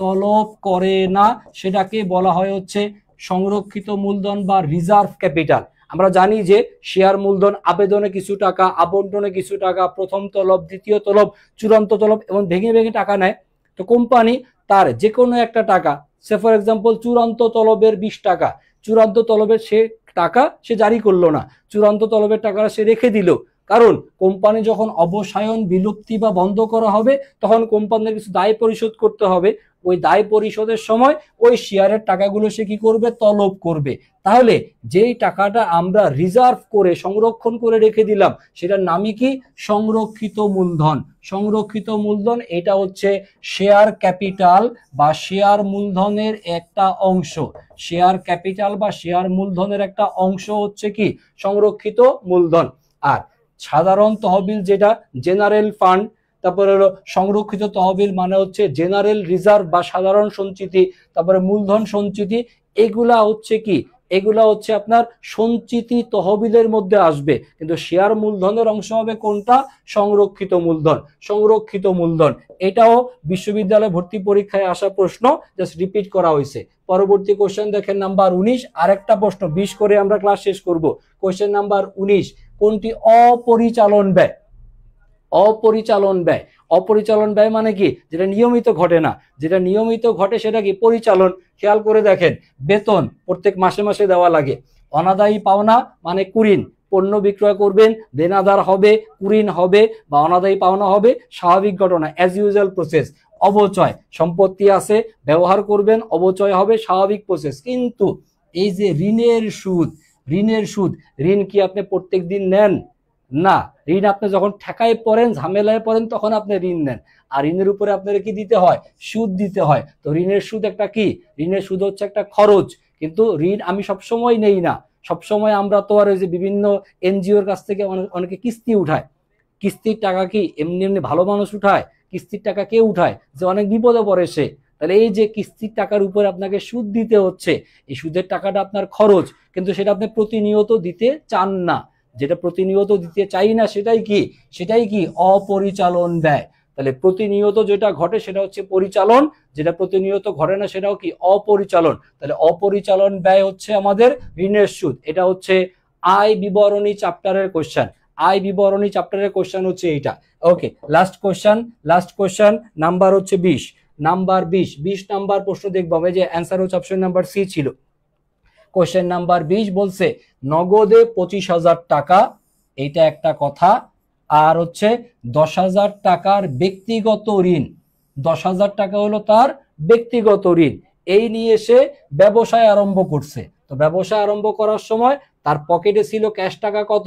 S1: তলব করে না, সেটাকে বলা হয় হচ্ছে সংরক্ষিত মূলধন বা রিজার্ভ ক্যাপিটাল। আমরা জানি যে শেয়ার মূলধন আবেদনে কিছু টাকা, আবন্টনে কিছু টাকা, প্রথম তলব, দ্বিতীয় তলব, চূড়ান্ত তলব এবং ভেঙে ভেঙে টাকা নেয়। তো কোম্পানি তার যে কোনো একটা টাকা, সে ফর এক্সাম্পল চূড়ান্ত তলবের 20 টাকা, চূড়ান্ত তলবের সে টাকা সে জারি করলো না, চূড়ান্ত তলবের টাকা সে রেখে দিল। কারণ কোম্পানি যখন অবসায়ন, বিলুপ্তি বা বন্ধ করা হবে তখন কোম্পানির কিছু দায় পরিশোধ করতে হবে। ওই দায় পরিশোধের সময় ওই শেয়ারের টাকাগুলো সে কি করবে, তলব করবে। তাহলে যেই টাকাটা আমরা রিজার্ভ করে সংরক্ষণ করে রেখে দিলাম সেটার নামই কি, সংরক্ষিত মূলধন। সংরক্ষিত মূলধন এটা হচ্ছে শেয়ার ক্যাপিটাল বা শেয়ার মূলধনের একটা অংশ। শেয়ার ক্যাপিটাল বা শেয়ার মূলধনের একটা অংশ হচ্ছে কি সংরক্ষিত মূলধন। আর সাধারণ তহবিল যেটা জেনারেল ফান্ড, তারপরে হলো সংরক্ষিত তহবিল মানে হচ্ছে জেনারেল রিজার্ভ বা সাধারণ সঞ্চিতি, তারপরে মূলধন সঞ্চিতি, এগুলা হচ্ছে কি, এগুলা হচ্ছে আপনার সঞ্চিতি তহবিলের মধ্যে আসবে। কিন্তু শেয়ার মূলধনের অংশ হবে কোনটা, সংরক্ষিত মূলধন। সংরক্ষিত মূলধন এটাও বিশ্ববিদ্যালয় ভর্তি পরীক্ষায় আসা প্রশ্ন, জাস্ট রিপিট করা হয়েছে। পরবর্তী কোশ্চেন দেখেন নাম্বার 19, আরেকটা প্রশ্ন 20 করে আমরা ক্লাস শেষ করব। কোশ্চেন নাম্বার 19, কোনটি অপরিচালন ব্যয়? অপরিচালন ব্যয়, অপরিচালন ব্যয় মানে কি, যেটা নিয়মিত ঘটে না, যেটা নিয়মিত ঘটে সেটা কি পরিচালন। খেয়াল করে দেখেন, বেতন প্রত্যেক মাসে মাসে দেওয়া লাগে। অনাদায়ী পাওনা মানে কুরিন, পণ্য বিক্রয় করবেন, দেনাদার হবে, কুরিন হবে বা অনাদায়ী পাওনা হবে, স্বাভাবিক ঘটনা, অ্যাজ ইউজুয়াল প্রসেস। অবচয়, সম্পত্তি আছে ব্যবহার করবেন, অবচয় হবে, স্বাভাবিক প্রসেস। কিন্তু এই যে ঋণের সুদ, ঋণের সুদ, ঋণ কি আপনি প্রত্যেক দিন নেন? না, ঋণ আপনি যখন ঠেকায় পড়েন, ঝামেলায় পড়েন, তখন আপনি ঋণ নেন। আর ঋণের উপরে আপনার কি দিতে হয়, সুদ দিতে হয়। তো ঋণের সুদ একটা কি, ঋণের সুদ হচ্ছে একটা খরচ। কিন্তু ঋণ আমি সবসময় নেই না, সবসময় আমরা তো আর ওই যে বিভিন্ন এনজিওর কাছ থেকে অনেকে কিস্তি উঠায়। কিস্তির টাকা কি এমনি এমনি ভালো মানুষ উঠায়? কিস্তির টাকা কে উঠায়? যে অনেক বিপদে পড়ে সে। তাহলে এই যে কিস্তির টাকার উপর আপনাকে সুদ দিতে হচ্ছে, এই সুদের টাকাটা আপনার খরচ, কিন্তু সেটা আপনি প্রতিনিয়ত দিতে চান না। যেটা প্রতিনিয়ত দিতে চাই না সেটাই কি, সেটাই কি অপরিচালন ব্যয়। তাহলে প্রতিনিয়ত যেটা ঘটে সেটা হচ্ছে পরিচালন, যেটা প্রতিনিয়ত ঘটে না সেটাও কি অপরিচালন। তাহলে অপরিচালন ব্যয় হচ্ছে আমাদের ঋণের সুদ। এটা হচ্ছে আয় বিবরণী চ্যাপ্টারের কোশ্চেন। আয় বিবরণী চ্যাপ্টারের কোশ্চেন হচ্ছে এইটা। Okay, last question, last question number হচ্ছে 20, নাম্বার 20 নাম্বার প্রশ্ন দেখবো আমি, যে অ্যান্সার হচ্ছে অপশন নাম্বার সি ছিল। কোশ্চেন নাম্বার 20 বলছে নগদে 25,000 টাকা, এটা একটা কথা। আর হচ্ছে 10,000 টাকার ব্যক্তিগত ঋণ, 10,000 টাকা হলো তার ব্যক্তিগত ঋণ, এই নিয়ে সে ব্যবসায় আরম্ভ করছে। তো ব্যবসায় আরম্ভ করার সময় তার পকেটে ছিল ক্যাশ টাকা কত,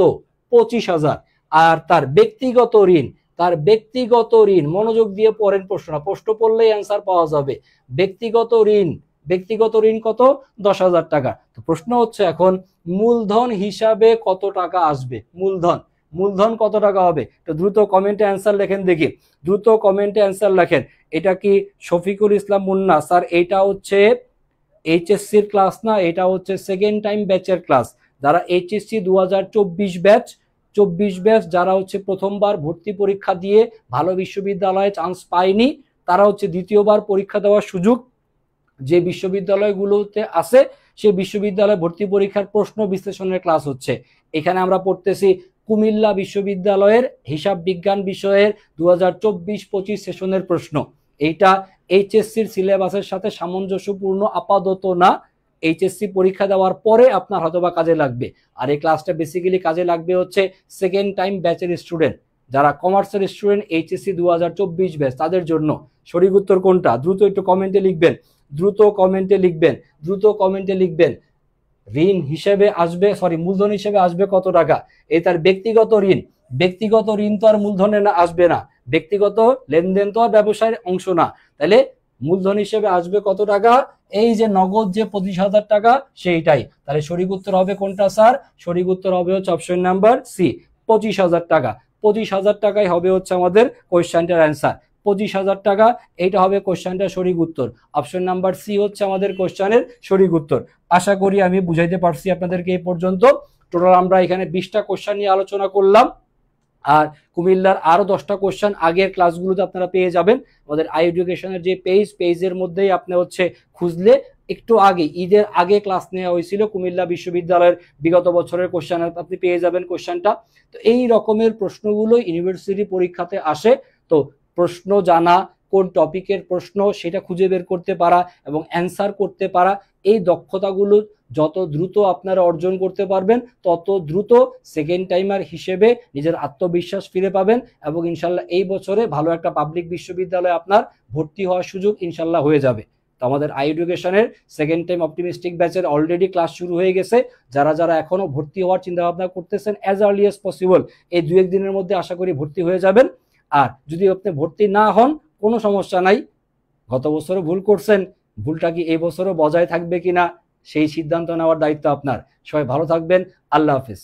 S1: 25,000। আর তার ব্যক্তিগত ঋণ, তার ব্যক্তিগত ঋণ, মনোযোগ দিয়ে পড়েন প্রশ্নটা, প্রশ্ন পড়লেই অ্যান্সার পাওয়া যাবে। ব্যক্তিগত ঋণ, ব্যক্তিগত ঋণ কত, 10,000 টাকা। তো প্রশ্ন হচ্ছে এখন মূলধন হিসাবে কত টাকা আসবে? মূলধন কত টাকা হবে? তো দ্রুত কমেন্টে অ্যান্সার লেখেন দেখি, দ্রুত কমেন্টে অ্যান্সার লেখেন। এটা কি শফিকুল ইসলাম মুন্না স্যার? এটা হচ্ছে এইচএসসির ক্লাস না, এটা হচ্ছে সেকেন্ড টাইম ব্যাচের ক্লাস। যারা এইচএসসি 2024 ব্যাচ, 24 ব্যাচ, যারা হচ্ছে প্রথমবার ভর্তি পরীক্ষা দিয়ে ভালো বিশ্ববিদ্যালয়ে চান্স পায়নি, তারা হচ্ছে দ্বিতীয়বার পরীক্ষা দেওয়ার সুযোগ যে বিশ্ববিদ্যালয়গুলোতে আছে সেই বিশ্ববিদ্যালয় ভর্তি পরীক্ষার প্রশ্ন বিশ্লেষণের ক্লাস হচ্ছে। এখানে আমরা পড়তেছি কুমিল্লা বিশ্ববিদ্যালয়ের হিসাব বিজ্ঞান বিষয়ের 2024-25 সেশনের প্রশ্ন। এইটা এইচএসসির সিলেবাসের সাথে সামঞ্জস্যপূর্ণ আপাতত না, এইচএসসি পরীক্ষা দেওয়ার পরে আপনার হয়তোবা কাজে লাগবে। আর এই ক্লাসটা বেসিক্যালি কাজে লাগবে হচ্ছে সেকেন্ড টাইম ব্যাচের স্টুডেন্ট, যারা কমার্সের স্টুডেন্ট, এইচএসসি 2024 ব্যাচ, তাদের জন্য। সঠিক উত্তর কোনটা? দ্রুত একটু কমেন্টে লিখবেন, দ্রুত কমেন্টে লিখবেন, দ্রুত কমেন্টে লিখবেন। ঋণ হিসেবে আসবে, সরি, মূলধন হিসেবে আসবে কত টাকা? এই তার ব্যক্তিগত ঋণ। ব্যক্তিগত ঋণ তো আর মূলধনে না আসবে না, ব্যক্তিগত লেনদেন তো আর ব্যবসায়ের অংশ না। তাহলে মূলধন হিসেবে আসবে কত টাকা? এই যে নগদ যে 25,000 টাকা, সেইটাই। তাহলে সঠিক উত্তর হবে কোনটা স্যার? সঠিক উত্তর হবে হচ্ছে অপশন নাম্বার সি, 25,000 টাকা। 25,000 টাকাই হবে হচ্ছে আমাদের কোয়েশ্চেনটার অ্যান্সার। 25,000 টাকা, এইটা হবে কোয়েশ্চেনটার সঠিক উত্তর। অপশন নাম্বার সি হচ্ছে আমাদের কোয়েশ্চেনের সঠিক উত্তর। আশা করি আমি বুঝাইতে পারছি আপনাদেরকে এই পর্যন্ত। টোটাল আমরা এখানে 20টা কোয়েশ্চেন নিয়ে আলোচনা করলাম, আর কুমিল্লার আরো 10টা কোয়েশ্চেন আগের ক্লাসগুলোতে আপনারা পেয়ে যাবেন। আমাদের আই এডুকেশনের যে পেজের মধ্যেই আপনি হচ্ছে খুঁজলে একটু আগে, ঈদের আগে ক্লাস নেওয়া হয়েছিল কুমিল্লা বিশ্ববিদ্যালয়ের বিগত বছরের কোয়েশ্চেন, আপনি পেয়ে যাবেন কোয়েশ্চেনটা। তো এই রকমের প্রশ্নগুলো ইউনিভার্সিটি পরীক্ষাতে আসে। তো প্রশ্ন জানা, কোন টপিকের প্রশ্ন সেটা খুঁজে বের করতে পারা এবং অ্যান্সার করতে পারা, এই দক্ষতাগুলো যত দ্রুত আপনারা অর্জন করতে পারবেন, তত দ্রুত সেকেন্ড টাইমার হিসেবে নিজের আত্মবিশ্বাস ফিরে পাবেন এবং ইনশাল্লাহ এই বছরে ভালো একটা পাবলিক বিশ্ববিদ্যালয়ে আপনার ভর্তি হওয়ার সুযোগ ইনশাল্লাহ হয়ে যাবে। তো আমাদের আই এডুকেশনের সেকেন্ড টাইম অপটিমিস্টিক ব্যাচের অলরেডি ক্লাস শুরু হয়ে গেছে। যারা যারা এখনো ভর্তি হওয়ার চিন্তা ভাবনা করতেছেন, অ্যাজ আর্লি অ্যাজ পসিবল এই 2-1 দিনের মধ্যে আশা করি ভর্তি হয়ে যাবেন। আর যদি আপনি ভর্তি না হন, কোনো সমস্যা নাই, গত বছরও ভুল করছেন, ভুলটা কি এই বছরও বজায় থাকবে কিনা সেই সিদ্ধান্ত নেওয়ার দায়িত্ব আপনার। সবাই ভালো থাকবেন, আল্লাহ হাফিজ।